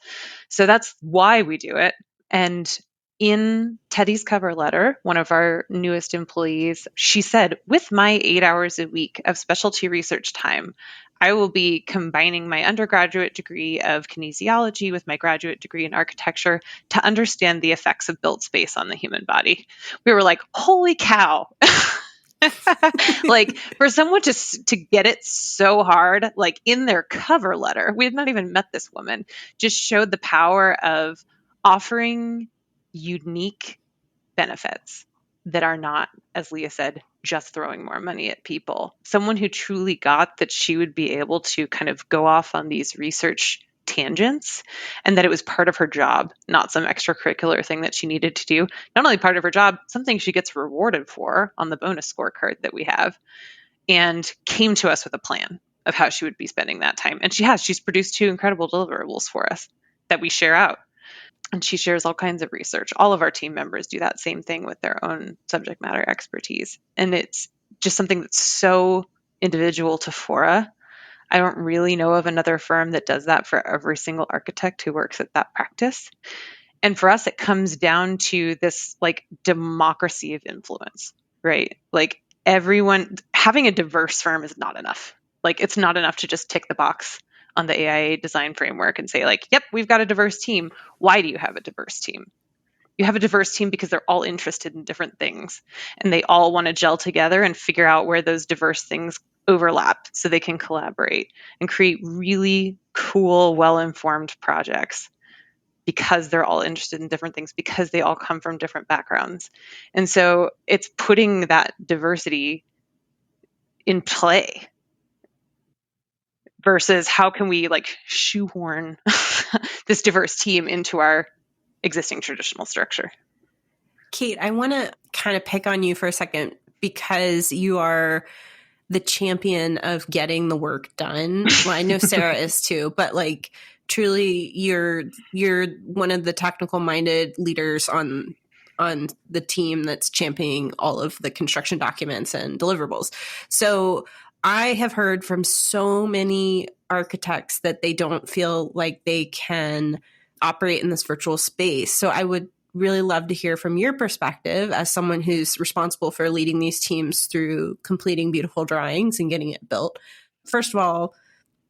So that's why we do it. And in Teddy's cover letter, one of our newest employees, she said, with my 8 hours a week of specialty research time, I will be combining my undergraduate degree of kinesiology with my graduate degree in architecture to understand the effects of built space on the human body. We were like, holy cow. Like, for someone to get it so hard, like in their cover letter, we had not even met this woman, just showed the power of offering unique benefits that are not, as Leah said, just throwing more money at people. Someone who truly got that she would be able to kind of go off on these research tangents, and that it was part of her job, not some extracurricular thing that she needed to do. Not only part of her job, something she gets rewarded for on the bonus scorecard that we have, and came to us with a plan of how she would be spending that time. And she's produced 2 incredible deliverables for us that we share out. And she shares all kinds of research. All of our team members do that same thing with their own subject matter expertise. And it's just something that's so individual to FORA. I don't really know of another firm that does that for every single architect who works at that practice. And for us, it comes down to this like democracy of influence, right? Like, everyone, having a diverse firm is not enough. Like, it's not enough to just tick the box on the AIA design framework and say like, yep, we've got a diverse team. Why do you have a diverse team? You have a diverse team because they're all interested in different things, and they all want to gel together and figure out where those diverse things overlap so they can collaborate and create really cool, well-informed projects, because they're all interested in different things, because they all come from different backgrounds. And so it's putting that diversity in play versus how can we like shoehorn this diverse team into our existing traditional structure. Kate, I want to kind of pick on you for a second, because you are the champion of getting the work done. Well, I know Sarah is too, but like, truly you're one of the technical minded leaders on the team that's championing all of the construction documents and deliverables. So I have heard from so many architects that they don't feel like they can operate in this virtual space. So I would really love to hear from your perspective as someone who's responsible for leading these teams through completing beautiful drawings and getting it built. First of all,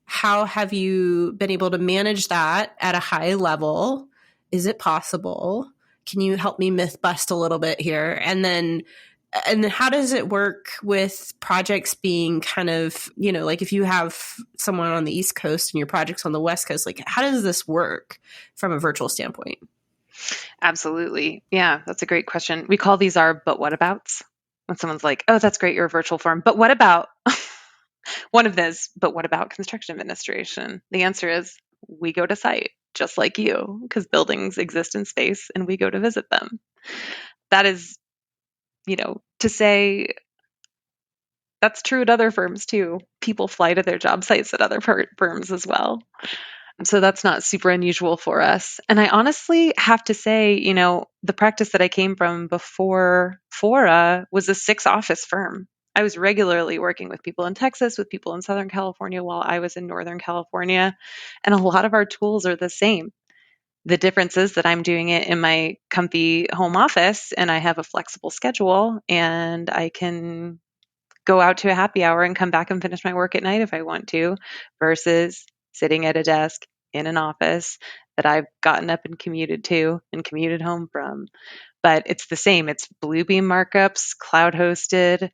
how have you been able to manage that at a high level? Is it possible? Can you help me myth bust a little bit here? And then how does it work with projects being kind of, you know, like if you have someone on the East Coast and your project's on the West Coast, like how does this work from a virtual standpoint? Absolutely. Yeah, that's a great question. We call these our but what abouts. When someone's like, oh, that's great, you're a virtual firm, but what about one of those, but what about construction administration? The answer is we go to site just like you, because buildings exist in space and we go to visit them. That is, you know, to say that's true at other firms too. People fly to their job sites at other firms as well. So that's not super unusual for us. And I honestly have to say, you know, the practice that I came from before FORA was a 6-office firm. I was regularly working with people in Texas, with people in Southern California while I was in Northern California. And a lot of our tools are the same. The difference is that I'm doing it in my comfy home office and I have a flexible schedule and I can go out to a happy hour and come back and finish my work at night if I want to, versus sitting at a desk in an office that I've gotten up and commuted to and commuted home from. But it's the same. It's Bluebeam markups, cloud hosted,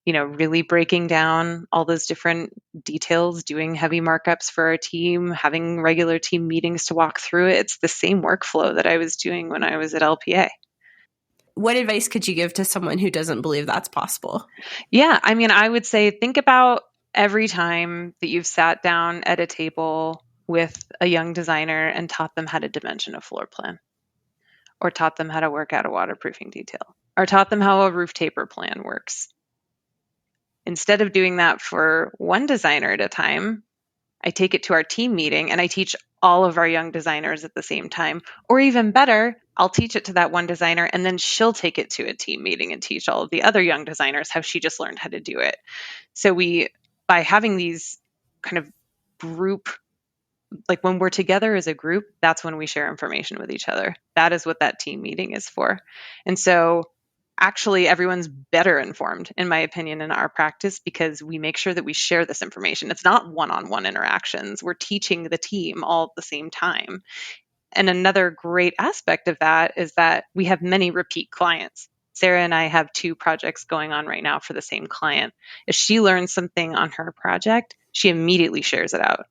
you know, really breaking down all those different details, doing heavy markups for our team, having regular team meetings to walk through it. It's the same workflow that I was doing when I was at LPA. What advice could you give to someone who doesn't believe that's possible? Yeah, I mean, I would say think about every time that you've sat down at a table with a young designer and taught them how to dimension a floor plan, or taught them how to work out a waterproofing detail, or taught them how a roof taper plan works. Instead of doing that for one designer at a time, I take it to our team meeting and I teach all of our young designers at the same time. Or even better, I'll teach it to that one designer and then she'll take it to a team meeting and teach all of the other young designers how she just learned how to do it. So by having these kind of group, like when we're together as a group, that's when we share information with each other. That is what that team meeting is for. And so actually everyone's better informed, in my opinion, in our practice because we make sure that we share this information. It's not one-on-one interactions. We're teaching the team all at the same time. And another great aspect of that is that we have many repeat clients. Sarah and I have 2 projects going on right now for the same client. If she learns something on her project, she immediately shares it out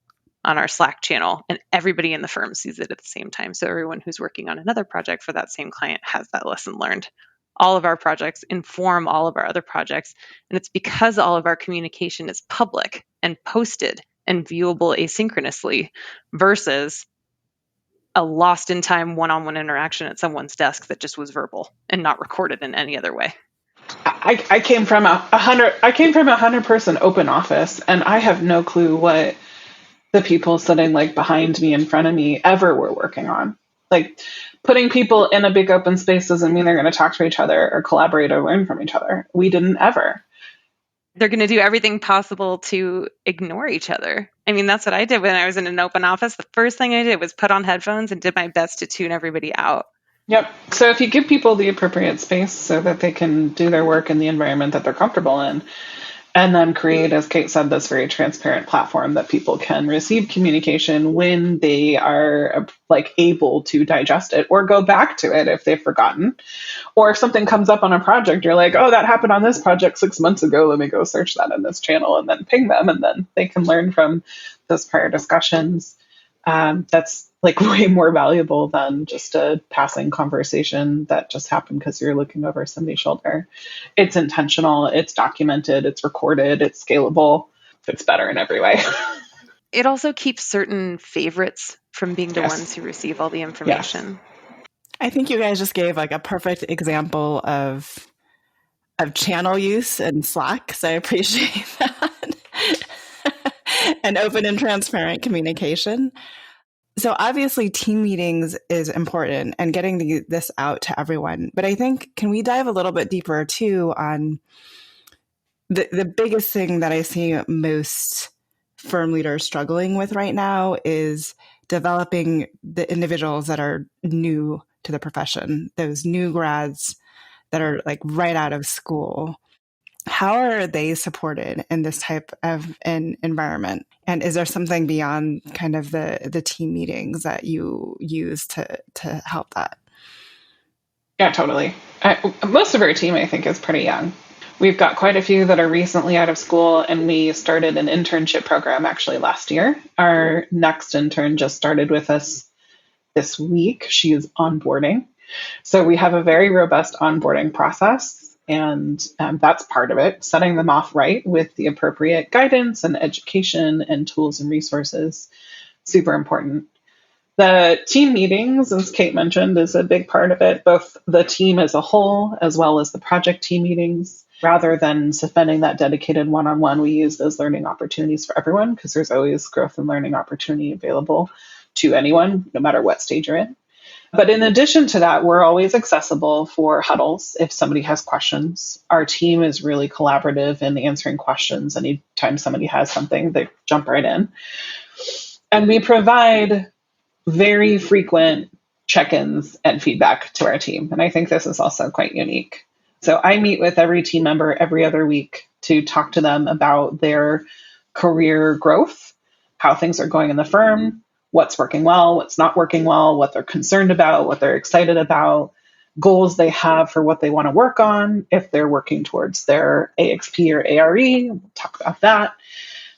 on our Slack channel, and everybody in the firm sees it at the same time. So everyone who's working on another project for that same client has that lesson learned. All of our projects inform all of our other projects, and it's because all of our communication is public and posted and viewable asynchronously versus a lost in time one-on-one interaction at someone's desk that just was verbal and not recorded in any other way. I came from a 100-person open office, and I have no clue what the people sitting like behind me, in front of me, ever were working on. Like, putting people in a big open space doesn't mean they're going to talk to each other or collaborate or learn from each other. We didn't ever. They're going to do everything possible to ignore each other. I mean, that's what I did when I was in an open office. The first thing I did was put on headphones and did my best to tune everybody out. Yep. So if you give people the appropriate space so that they can do their work in the environment that they're comfortable in, and then create, as Kate said, this very transparent platform that people can receive communication when they are like able to digest it or go back to it if they've forgotten. Or if something comes up on a project, you're like, oh, that happened on this project 6 months ago. Let me go search that in this channel and then ping them. And then they can learn from those prior discussions. That's like way more valuable than just a passing conversation that just happened because you're looking over somebody's shoulder. It's intentional, it's documented, it's recorded, it's scalable. It's better in every way. It also keeps certain favorites from being the Yes. ones who receive all the information. Yes. I think you guys just gave like a perfect example of channel use in Slack. So I appreciate that. And open and transparent communication. So obviously team meetings is important and getting this out to everyone. But I think, can we dive a little bit deeper too on the biggest thing that I see most firm leaders struggling with right now is developing the individuals that are new to the profession, those new grads that are like right out of school. How are they supported in this type of an environment? And is there something beyond kind of the team meetings that you use to help that? Yeah, totally. Most of our team, I think, is pretty young. We've got quite a few that are recently out of school, and we started an internship program actually last year. Our next intern just started with us this week. She is onboarding. So we have a very robust onboarding process. And that's part of it, setting them off right with the appropriate guidance and education and tools and resources. Super important. The team meetings, as Kate mentioned, is a big part of it, both the team as a whole, as well as the project team meetings. Rather than spending that dedicated one-on-one, we use those learning opportunities for everyone because there's always growth and learning opportunity available to anyone, no matter what stage you're in. But in addition to that, we're always accessible for huddles if somebody has questions. Our team is really collaborative in answering questions. Anytime somebody has something, they jump right in. And we provide very frequent check-ins and feedback to our team. And I think this is also quite unique. So I meet with every team member every other week to talk to them about their career growth, how things are going in the firm, what's working well, what's not working well, what they're concerned about, what they're excited about, goals they have for what they want to work on, if they're working towards their AXP or ARE, we'll talk about that.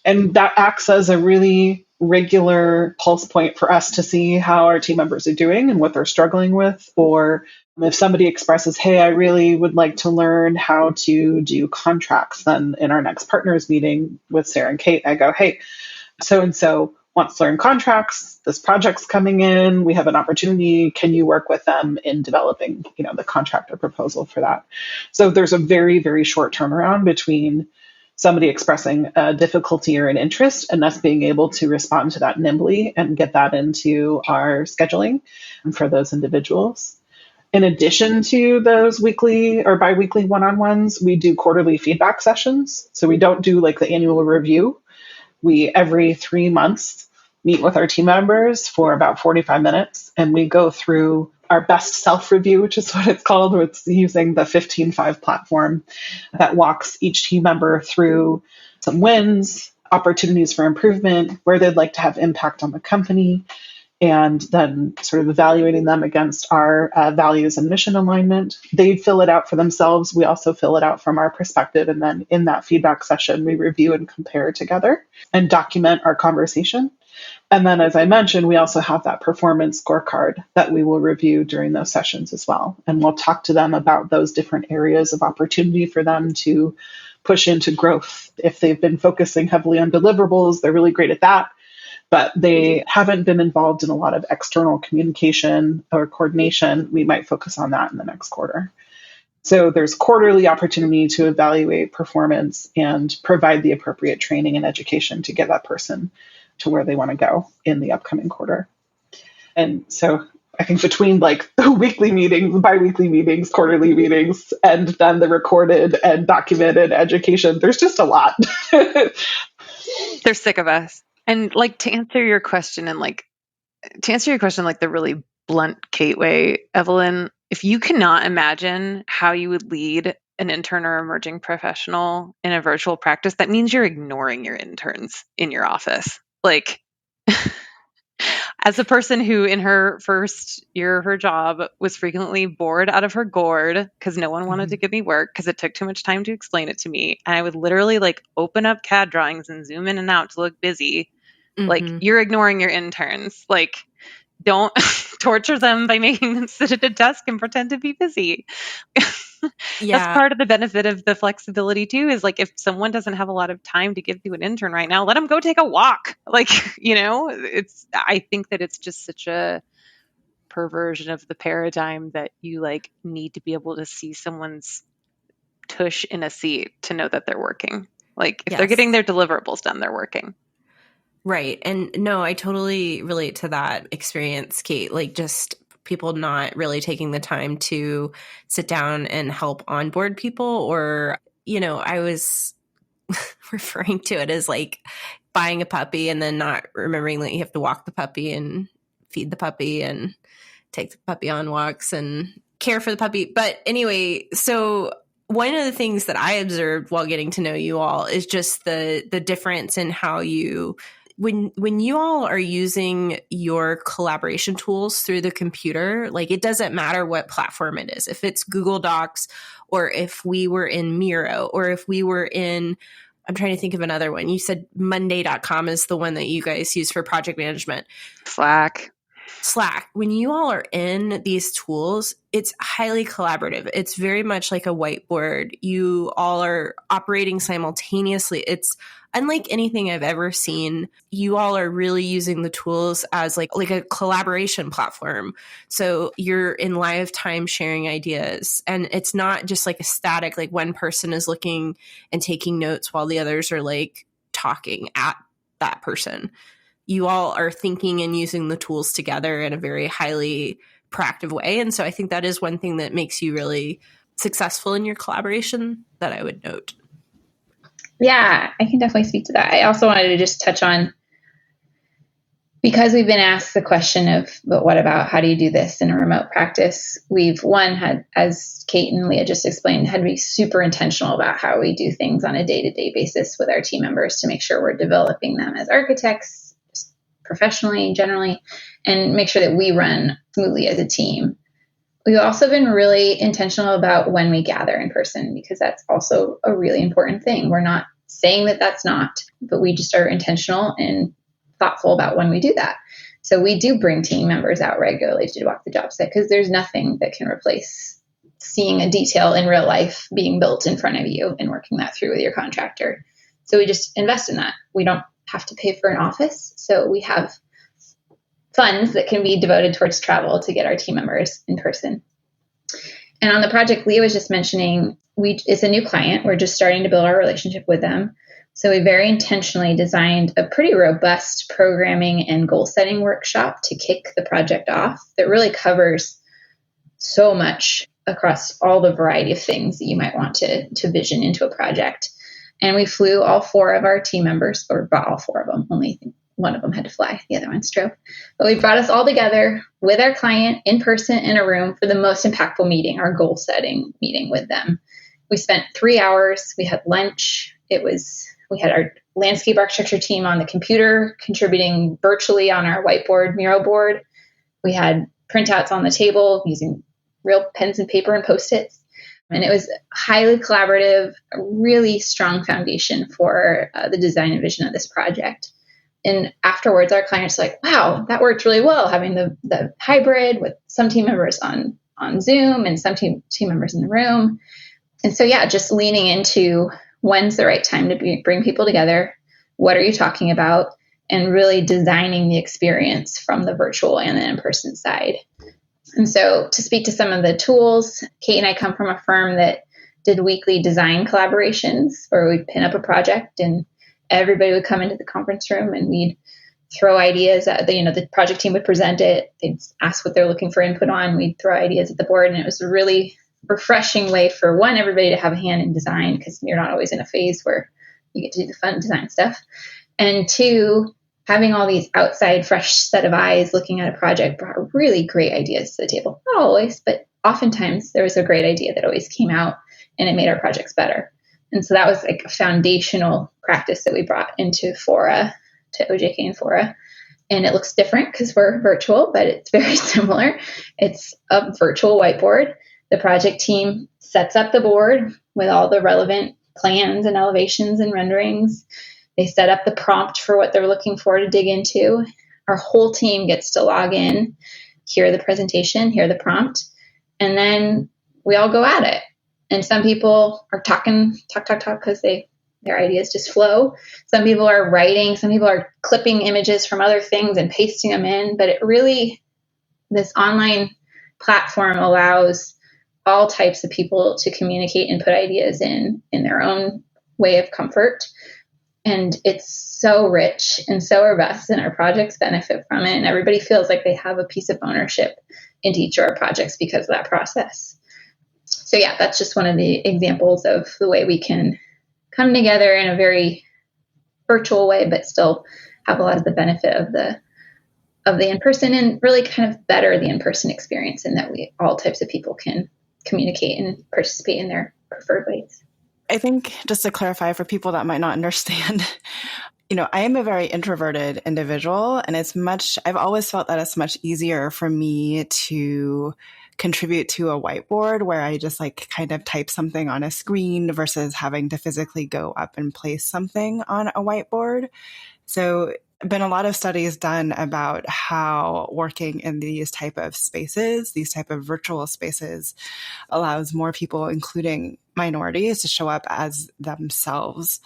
And that acts as a really regular pulse point for us to see how our team members are doing and what they're struggling with, or If somebody expresses, hey, I really would like to learn how to do contracts, then in our next partners meeting with Sarah and Kate, I go, hey, so-and-so wants to learn contracts. This project's coming in. We have an opportunity. Can you work with them in developing, the contract or proposal for that? So there's a very, very short turnaround between somebody expressing a difficulty or an interest and us being able to respond to that nimbly and get that into our scheduling for those individuals. In addition to those weekly or biweekly one-on-ones, we do quarterly feedback sessions. So we don't do like the annual review. We, every 3 months, meet with our team members for about 45 minutes, and we go through our best self-review, which is what it's called. It's using the 15-5 platform that walks each team member through some wins, opportunities for improvement, where they'd like to have impact on the company, and then sort of evaluating them against our values and mission alignment. They fill it out for themselves. We also fill it out from our perspective. And then in that feedback session, we review and compare together and document our conversation. And then, as I mentioned, we also have that performance scorecard that we will review during those sessions as well. And we'll talk to them about those different areas of opportunity for them to push into growth. If they've been focusing heavily on deliverables, they're really great at that, but they haven't been involved in a lot of external communication or coordination. We might focus on that in the next quarter. So there's quarterly opportunity to evaluate performance and provide the appropriate training and education to get that person to where they want to go in the upcoming quarter. And so I think between like the weekly meetings, biweekly meetings, quarterly meetings, and then the recorded and documented education, there's just a lot. They're sick of us. And like to answer your question like the really blunt Kate way, Evelyn, if you cannot imagine how you would lead an intern or emerging professional in a virtual practice, that means you're ignoring your interns in your office. Like, as a person who in her first year of her job was frequently bored out of her gourd because no one wanted to give me work because it took too much time to explain it to me. And I would literally like open up CAD drawings and zoom in and out to look busy. Like, you're ignoring your interns. Like, don't torture them by making them sit at a desk and pretend to be busy. That's part of the benefit of the flexibility too, is like, if someone doesn't have a lot of time to give to an intern right now, let them go take a walk. Like, I think that it's just such a perversion of the paradigm that you like need to be able to see someone's tush in a seat to know that they're working. Like, if they're getting their deliverables done, they're working. Right. And no, I totally relate to that experience, Kate. Like, just people not really taking the time to sit down and help onboard people, or, I was referring to it as like buying a puppy and then not remembering that you have to walk the puppy and feed the puppy and take the puppy on walks and care for the puppy. But anyway, so one of the things that I observed while getting to know you all is just the difference in how you when you all are using your collaboration tools through the computer, like, it doesn't matter what platform it is. If it's Google Docs, or if we were in Miro, or if we were in, I'm trying to think of another one. You said Monday.com is the one that you guys use for project management. Slack. When you all are in these tools, it's highly collaborative. It's very much like a whiteboard. You all are operating simultaneously. It's unlike anything I've ever seen. You all are really using the tools as like a collaboration platform. So you're in live time sharing ideas, and it's not just like a static, like one person is looking and taking notes while the others are like talking at that person. You all are thinking and using the tools together in a very highly proactive way. And so I think that is one thing that makes you really successful in your collaboration that I would note. Yeah, I can definitely speak to that. I also wanted to just touch on, because we've been asked the question of, but what about how do you do this in a remote practice? We've had, as Kate and Leah just explained, had to be super intentional about how we do things on a day-to-day basis with our team members to make sure we're developing them as architects, professionally, generally, and make sure that we run smoothly as a team. We've also been really intentional about when we gather in person, because that's also a really important thing. We're not saying that that's not, but we just are intentional and thoughtful about when we do that. So we do bring team members out regularly to walk the job site because there's nothing that can replace seeing a detail in real life being built in front of you and working that through with your contractor. So we just invest in that. We don't have to pay for an office. So we have funds that can be devoted towards travel to get our team members in person. And on the project Leah was just mentioning, it's a new client. We're just starting to build our relationship with them. So we very intentionally designed a pretty robust programming and goal setting workshop to kick the project off that really covers so much across all the variety of things that you might want to vision into a project. And we flew all 4 of our team members, or brought all 4 of them. Only one of them had to fly. The other one drove. But we brought us all together with our client in person in a room for the most impactful meeting, our goal setting meeting with them. We spent 3 hours. We had lunch. We had our landscape architecture team on the computer contributing virtually on our whiteboard mural board. We had printouts on the table using real pens and paper and Post-its. And it was highly collaborative, a really strong foundation for the design and vision of this project. And afterwards, our clients were like, wow, that worked really well, having the hybrid with some team members on Zoom and some team members in the room. And so, yeah, just leaning into when's the right time to bring people together, what are you talking about, and really designing the experience from the virtual and the in-person side. And so to speak to some of the tools, Kate and I come from a firm that did weekly design collaborations where we'd pin up a project and everybody would come into the conference room and we'd throw ideas at the project team would present it. They'd ask what they're looking for input on. We'd throw ideas at the board. And it was a really refreshing way for everybody to have a hand in design because you're not always in a phase where you get to do the fun design stuff. And 2, having all these outside fresh set of eyes looking at a project brought really great ideas to the table. Not always, but oftentimes there was a great idea that always came out and it made our projects better. And so that was like a foundational practice that we brought into FORA, to OJK and FORA. And it looks different because we're virtual, but it's very similar. It's a virtual whiteboard. The project team sets up the board with all the relevant plans and elevations and renderings. They set up the prompt for what they're looking for to dig into. Our whole team gets to log in, hear the presentation, hear the prompt, and then we all go at it. And some people are talk because their ideas just flow. Some people are writing. Some people are clipping images from other things and pasting them in. But this online platform allows all types of people to communicate and put ideas in their own way of comfort. And it's so rich and so robust, and our projects benefit from it. And everybody feels like they have a piece of ownership into each of our projects because of that process. So yeah, that's just one of the examples of the way we can come together in a very virtual way, but still have a lot of the benefit of the in-person and really kind of better the in-person experience in that all types of people can communicate and participate in their preferred ways. I think just to clarify for people that might not understand, I am a very introverted individual, and I've always felt that it's much easier for me to contribute to a whiteboard where I just kind of type something on a screen versus having to physically go up and place something on a whiteboard. So been a lot of studies done about how working in these type of spaces, these type of virtual spaces, allows more people, including minorities, to show up as themselves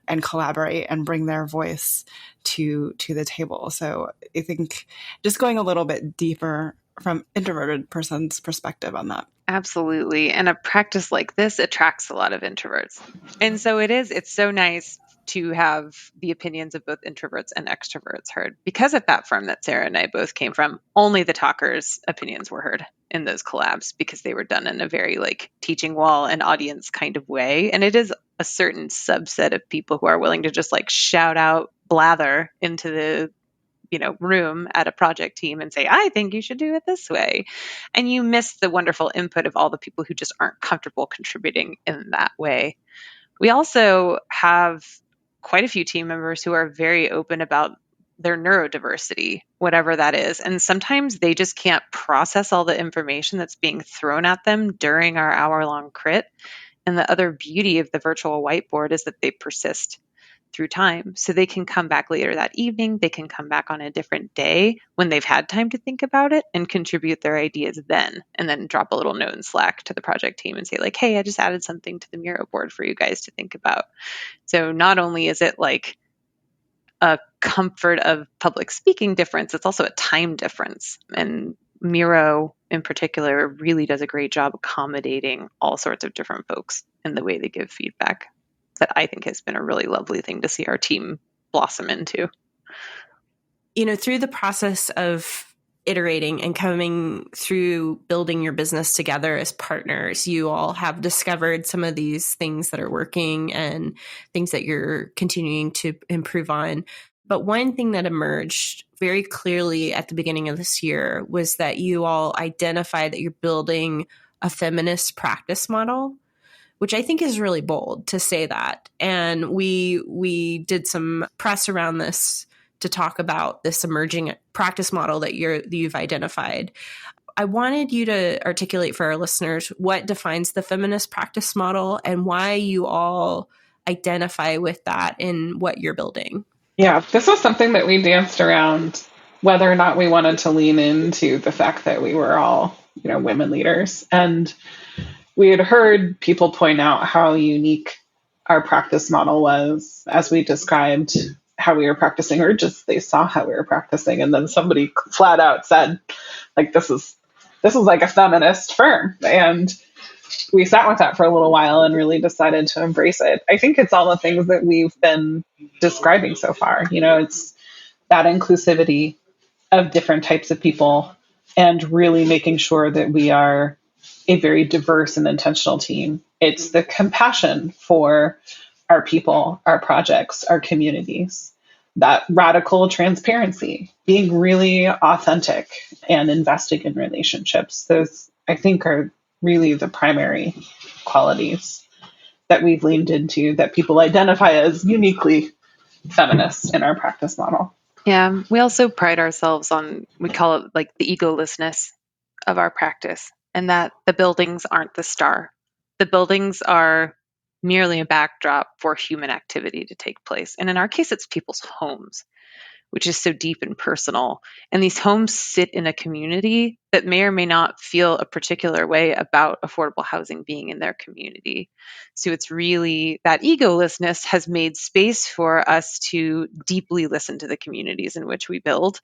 and collaborate and bring their voice to the table. So I think just going a little bit deeper from introverted person's perspective on that. Absolutely. And a practice like this attracts a lot of introverts. And so it's so nice to have the opinions of both introverts and extroverts heard. Because at that firm that Sarah and I both came from, only the talkers' opinions were heard in those collabs because they were done in a very teaching wall and audience kind of way. And it is a certain subset of people who are willing to just shout out, blather into the room at a project team and say, I think you should do it this way. And you miss the wonderful input of all the people who just aren't comfortable contributing in that way. We also have quite a few team members who are very open about their neurodiversity, whatever that is. And sometimes they just can't process all the information that's being thrown at them during our hour-long crit. And the other beauty of the virtual whiteboard is that they persist through time. So they can come back later that evening. They can come back on a different day when they've had time to think about it and contribute their ideas then, and then drop a little note in Slack to the project team and say like, hey, I just added something to the Miro board for you guys to think about. So not only is it like a comfort of public speaking difference, it's also a time difference. And Miro in particular really does a great job accommodating all sorts of different folks in the way they give feedback. That I think has been a really lovely thing to see our team blossom into. Through the process of iterating and coming through building your business together as partners, you all have discovered some of these things that are working and things that you're continuing to improve on. But one thing that emerged very clearly at the beginning of this year was that you all identified that you're building a feminist practice model, which I think is really bold to say that. And we did some press around this to talk about this emerging practice model that you've identified. I wanted you to articulate for our listeners what defines the feminist practice model and why you all identify with that in what you're building. Yeah, this was something that we danced around, whether or not we wanted to lean into the fact that we were all, women leaders. And we had heard people point out how unique our practice model was as we described how we were practicing, or just they saw how we were practicing. And then somebody flat out said, like, this is like a feminist firm. And we sat with that for a little while and really decided to embrace it. I think it's all the things that we've been describing so far. It's that inclusivity of different types of people and really making sure that we are a very diverse and intentional team. It's the compassion for our people, our projects, our communities, that radical transparency, being really authentic and investing in relationships. Those, I think, are really the primary qualities that we've leaned into that people identify as uniquely feminist in our practice model. Yeah, we also pride ourselves on, we call it like the egolessness of our practice, and that the buildings aren't the star. The buildings are merely a backdrop for human activity to take place. And in our case, it's people's homes, which is so deep and personal. And these homes sit in a community that may or may not feel a particular way about affordable housing being in their community. So it's really that egolessness has made space for us to deeply listen to the communities in which we build,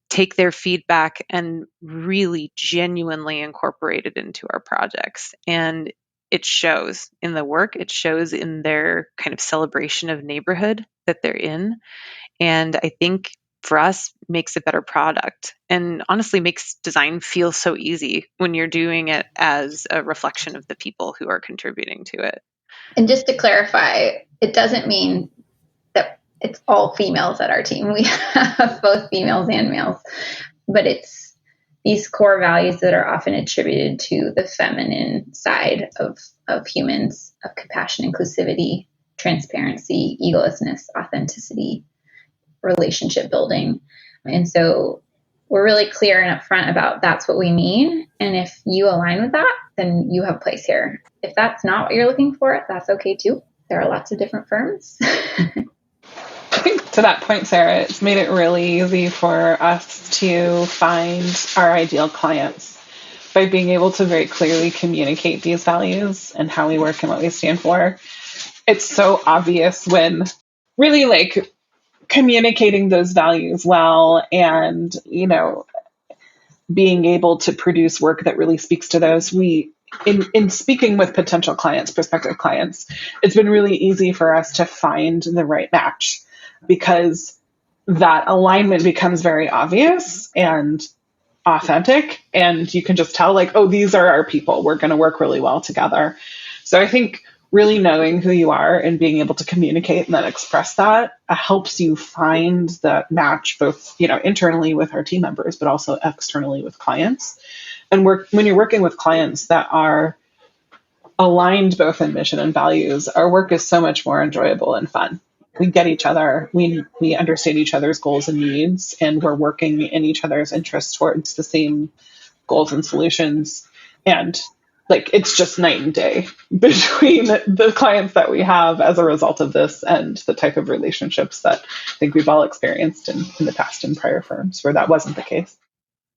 take their feedback, and really genuinely incorporate it into our projects. And it shows in the work, it shows in their kind of celebration of neighborhood that they're in. And I think for us, makes a better product and honestly makes design feel so easy when you're doing it as a reflection of the people who are contributing to it. And just to clarify, it doesn't mean that it's all females at our team. We have both females and males, but it's these core values that are often attributed to the feminine side of humans, of compassion, inclusivity, transparency, egolessness, authenticity, relationship building. And so we're really clear and upfront about that's what we mean. And if you align with that, then you have a place here. If that's not what you're looking for, that's okay too. There are lots of different firms. I think to that point, Sarah, it's made it really easy for us to find our ideal clients by being able to very clearly communicate these values and how we work and what we stand for. It's so obvious when really communicating those values well and, being able to produce work that really speaks to those. In speaking with potential clients, prospective clients, it's been really easy for us to find the right match because that alignment becomes very obvious and authentic. And you can just tell these are our people. We're going to work really well together. So I think really knowing who you are and being able to communicate and then express that helps you find that match both, internally with our team members, but also externally with clients. And when you're working with clients that are aligned both in mission and values, our work is so much more enjoyable and fun. We get each other, we understand each other's goals and needs, and we're working in each other's interests towards the same goals and solutions. And like it's just night and day between the clients that we have as a result of this and the type of relationships that I think we've all experienced in the past in prior firms where that wasn't the case.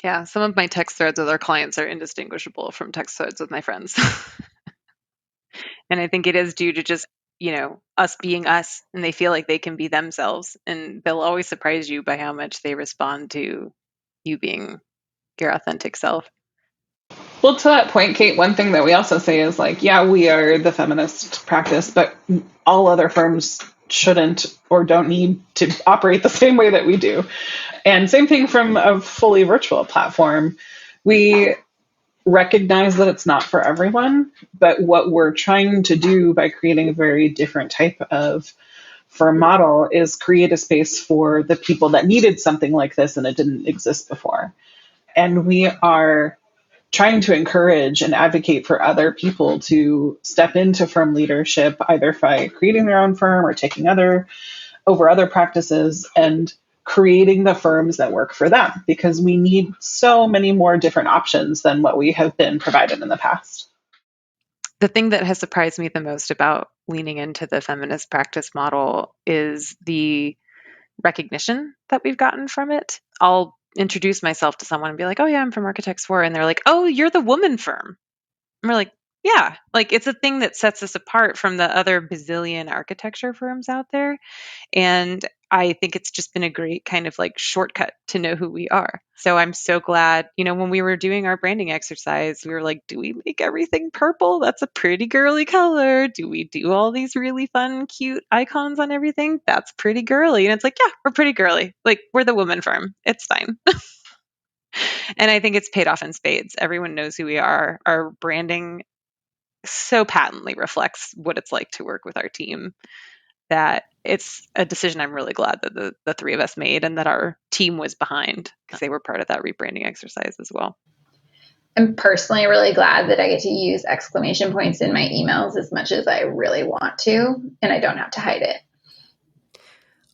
Yeah, some of my text threads with our clients are indistinguishable from text threads with my friends. And I think it is due to just, us being us, and they feel like they can be themselves, and they'll always surprise you by how much they respond to you being your authentic self. Well, to that point, Kate, one thing that we also say is like, yeah, we are the feminist practice, but all other firms shouldn't or don't need to operate the same way that we do. And same thing from a fully virtual platform. We recognize that it's not for everyone, but what we're trying to do by creating a very different type of firm model is create a space for the people that needed something like this and it didn't exist before. And we are trying to encourage and advocate for other people to step into firm leadership, either by creating their own firm or taking over other practices and creating the firms that work for them, because we need so many more different options than what we have been provided in the past. The thing that has surprised me the most about leaning into the feminist practice model is the recognition that we've gotten from it. I'll introduce myself to someone and be like, oh yeah, I'm from Architects FORA. And they're like, oh, you're the woman firm. And we're like, yeah, like it's a thing that sets us apart from the other bazillion architecture firms out there. And I think it's just been a great kind of like shortcut to know who we are. So I'm so glad, when we were doing our branding exercise, we were like, do we make everything purple? That's a pretty girly color. Do we do all these really fun, cute icons on everything? That's pretty girly. And it's like, yeah, we're pretty girly. Like we're the woman firm. It's fine. And I think it's paid off in spades. Everyone knows who we are. Our branding so patently reflects what it's like to work with our team that it's a decision I'm really glad that the three of us made and that our team was behind, because they were part of that rebranding exercise as well. I'm personally really glad that I get to use exclamation points in my emails as much as I really want to, and I don't have to hide it.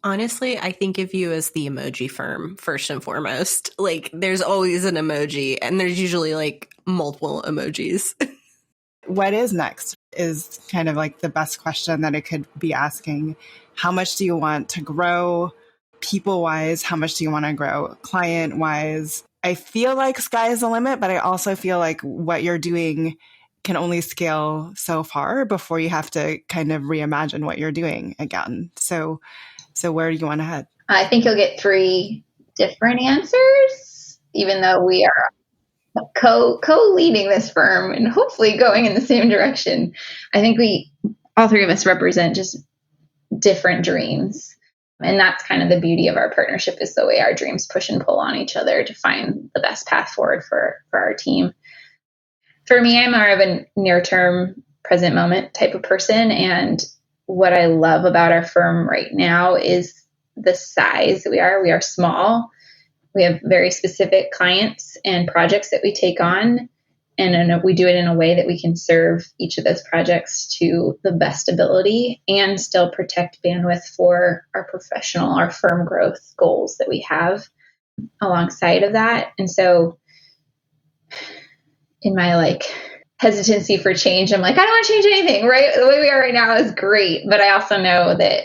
Honestly, I think of you as the emoji firm first and foremost. Like there's always an emoji and there's usually like multiple emojis. What is next is kind of like the best question that I could be asking. How much do you want to grow people-wise? How much do you want to grow client-wise? I feel like sky is the limit, but I also feel like what you're doing can only scale so far before you have to kind of reimagine what you're doing again. So where do you want to head? I think you'll get 3 different answers, even though we are co-leading this firm and hopefully going in the same direction. I think all 3 of us represent just different dreams. And that's kind of the beauty of our partnership, is the way our dreams push and pull on each other to find the best path forward for our team. For me, I'm more of a near-term, present moment type of person. And what I love about our firm right now is the size we are. We are small. We have very specific clients and projects that we take on, and we do it in a way that we can serve each of those projects to the best ability and still protect bandwidth for our firm growth goals that we have alongside of that. And so in my hesitancy for change, I'm like, I don't want to change anything, right? The way we are right now is great, but I also know that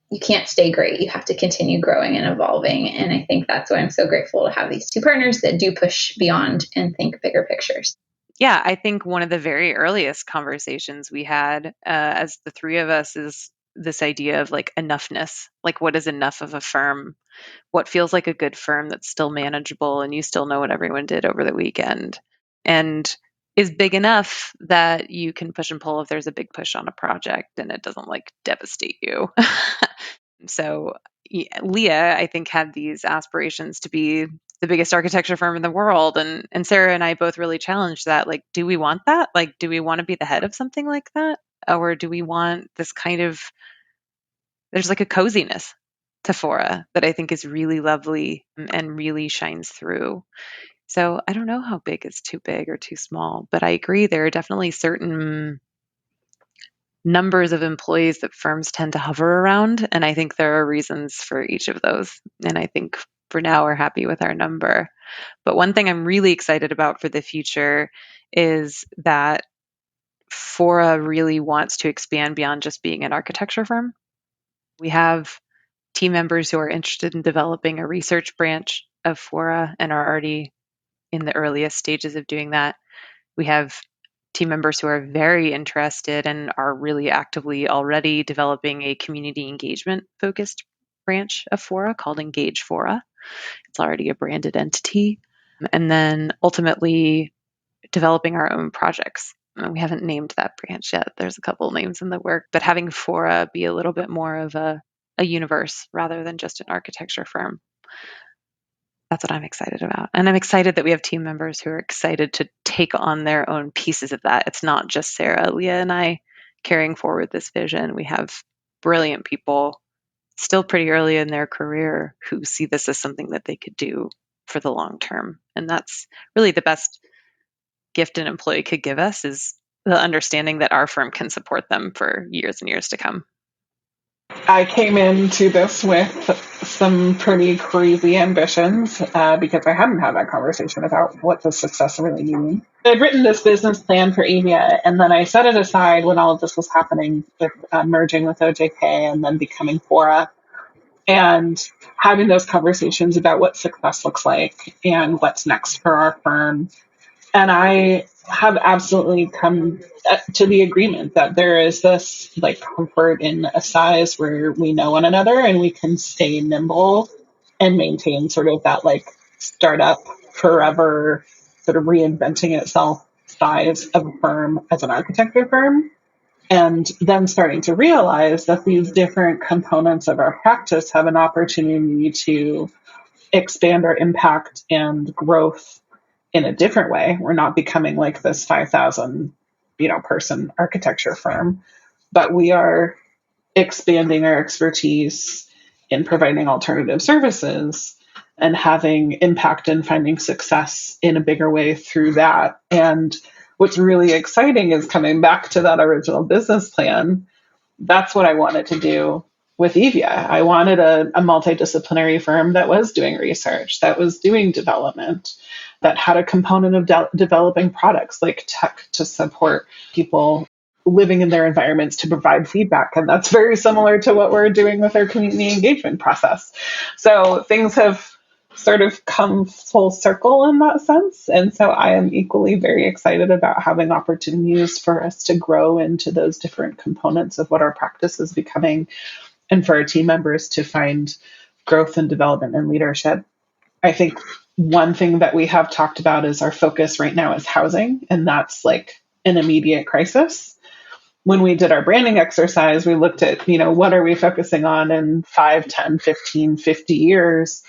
you can't stay great. You have to continue growing and evolving. And I think that's why I'm so grateful to have these 2 partners that do push beyond and think bigger pictures. Yeah, I think one of the very earliest conversations we had as the 3 of us is this idea of like enoughness. Like, what is enough of a firm? What feels like a good firm that's still manageable and you still know what everyone did over the weekend? And is big enough that you can push and pull if there's a big push on a project and it doesn't like devastate you. So Leah, I think, had these aspirations to be the biggest architecture firm in the world. And Sarah and I both really challenged that. Like, do we want that? Like, do we want to be the head of something like that? Or do we want this kind of, there's like a coziness to FORA that I think is really lovely and really shines through. So I don't know how big is too big or too small, but I agree there are definitely certain numbers of employees that firms tend to hover around. And I think there are reasons for each of those. And I think for now we're happy with our number. But one thing I'm really excited about for the future is that FORA really wants to expand beyond just being an architecture firm. We have team members who are interested in developing a research branch of FORA and are already in the earliest stages of doing that. We have team members who are very interested and are really actively already developing a community engagement focused branch of FORA called Engage FORA. It's already a branded entity. And then ultimately developing our own projects. We haven't named that branch yet. There's a couple names in the work, but having FORA be a little bit more of a universe rather than just an architecture firm. That's what I'm excited about. And I'm excited that we have team members who are excited to take on their own pieces of that. It's not just Sarah, Leah, and I carrying forward this vision. We have brilliant people still pretty early in their career who see this as something that they could do for the long term. And that's really the best gift an employee could give us, is the understanding that our firm can support them for years and years to come. I came into this with some pretty crazy ambitions because I hadn't had that conversation about what does success really mean. I'd written this business plan for Avia, and then I set it aside when all of this was happening with merging with OJK and then becoming FORA, and having those conversations about what success looks like and what's next for our firm. And I have absolutely come to the agreement that there is this like comfort in a size where we know one another and we can stay nimble and maintain sort of that like startup forever sort of reinventing itself size of a firm as an architecture firm. And then starting to realize that these different components of our practice have an opportunity to expand our impact and growth in a different way. We're not becoming like this 5,000, person architecture firm, but we are expanding our expertise in providing alternative services and having impact and finding success in a bigger way through that. And what's really exciting is coming back to that original business plan. That's what I wanted to do with Evia. I wanted a multidisciplinary firm that was doing research, that was doing development, that had a component of developing products like tech to support people living in their environments to provide feedback. And that's very similar to what we're doing with our community engagement process. So things have sort of come full circle in that sense. And so I am equally very excited about having opportunities for us to grow into those different components of what our practice is becoming, and for our team members to find growth and development and leadership. I think one thing that we have talked about is our focus right now is housing, and that's like an immediate crisis. When we did our branding exercise, we looked at, what are we focusing on in 5, 10, 15, 50 years?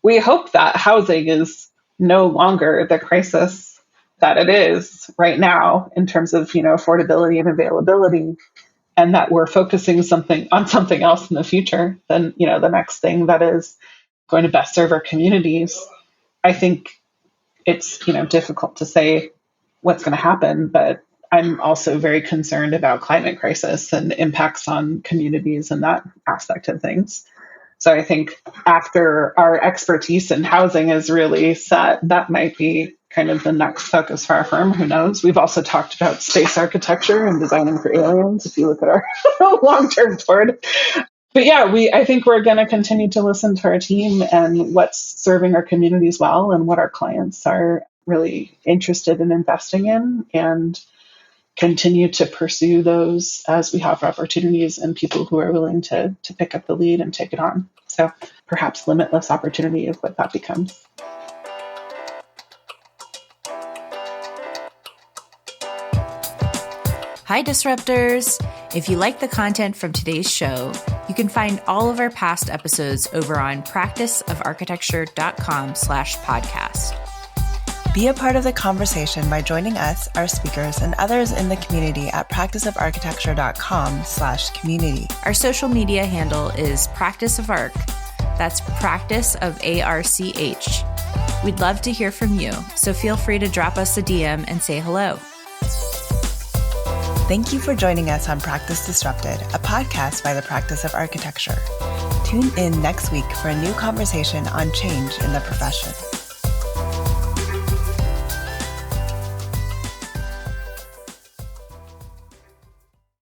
We hope that housing is no longer the crisis that it is right now in terms of, affordability and availability, and that we're focusing on something else in the future than, the next thing that is going to best serve our communities. I think it's, difficult to say what's going to happen, but I'm also very concerned about climate crisis and impacts on communities and that aspect of things. So I think after our expertise in housing is really set, that might be kind of the next focus for our firm. Who knows? We've also talked about space architecture and designing for aliens, if you look at our long-term board. But yeah, I think we're going to continue to listen to our team and what's serving our communities well and what our clients are really interested in investing in, and continue to pursue those as we have opportunities and people who are willing to pick up the lead and take it on. So perhaps limitless opportunity is what that becomes. Hi, Disruptors! If you like the content from today's show, you can find all of our past episodes over on practiceofarchitecture.com/podcast. Be a part of the conversation by joining us, our speakers, and others in the community at practiceofarchitecture.com/community. Our social media handle is Practice of Arch. That's Practice of ARCH. We'd love to hear from you, so feel free to drop us a DM and say hello. Thank you for joining us on Practice Disrupted, a podcast by the Practice of Architecture. Tune in next week for a new conversation on change in the profession.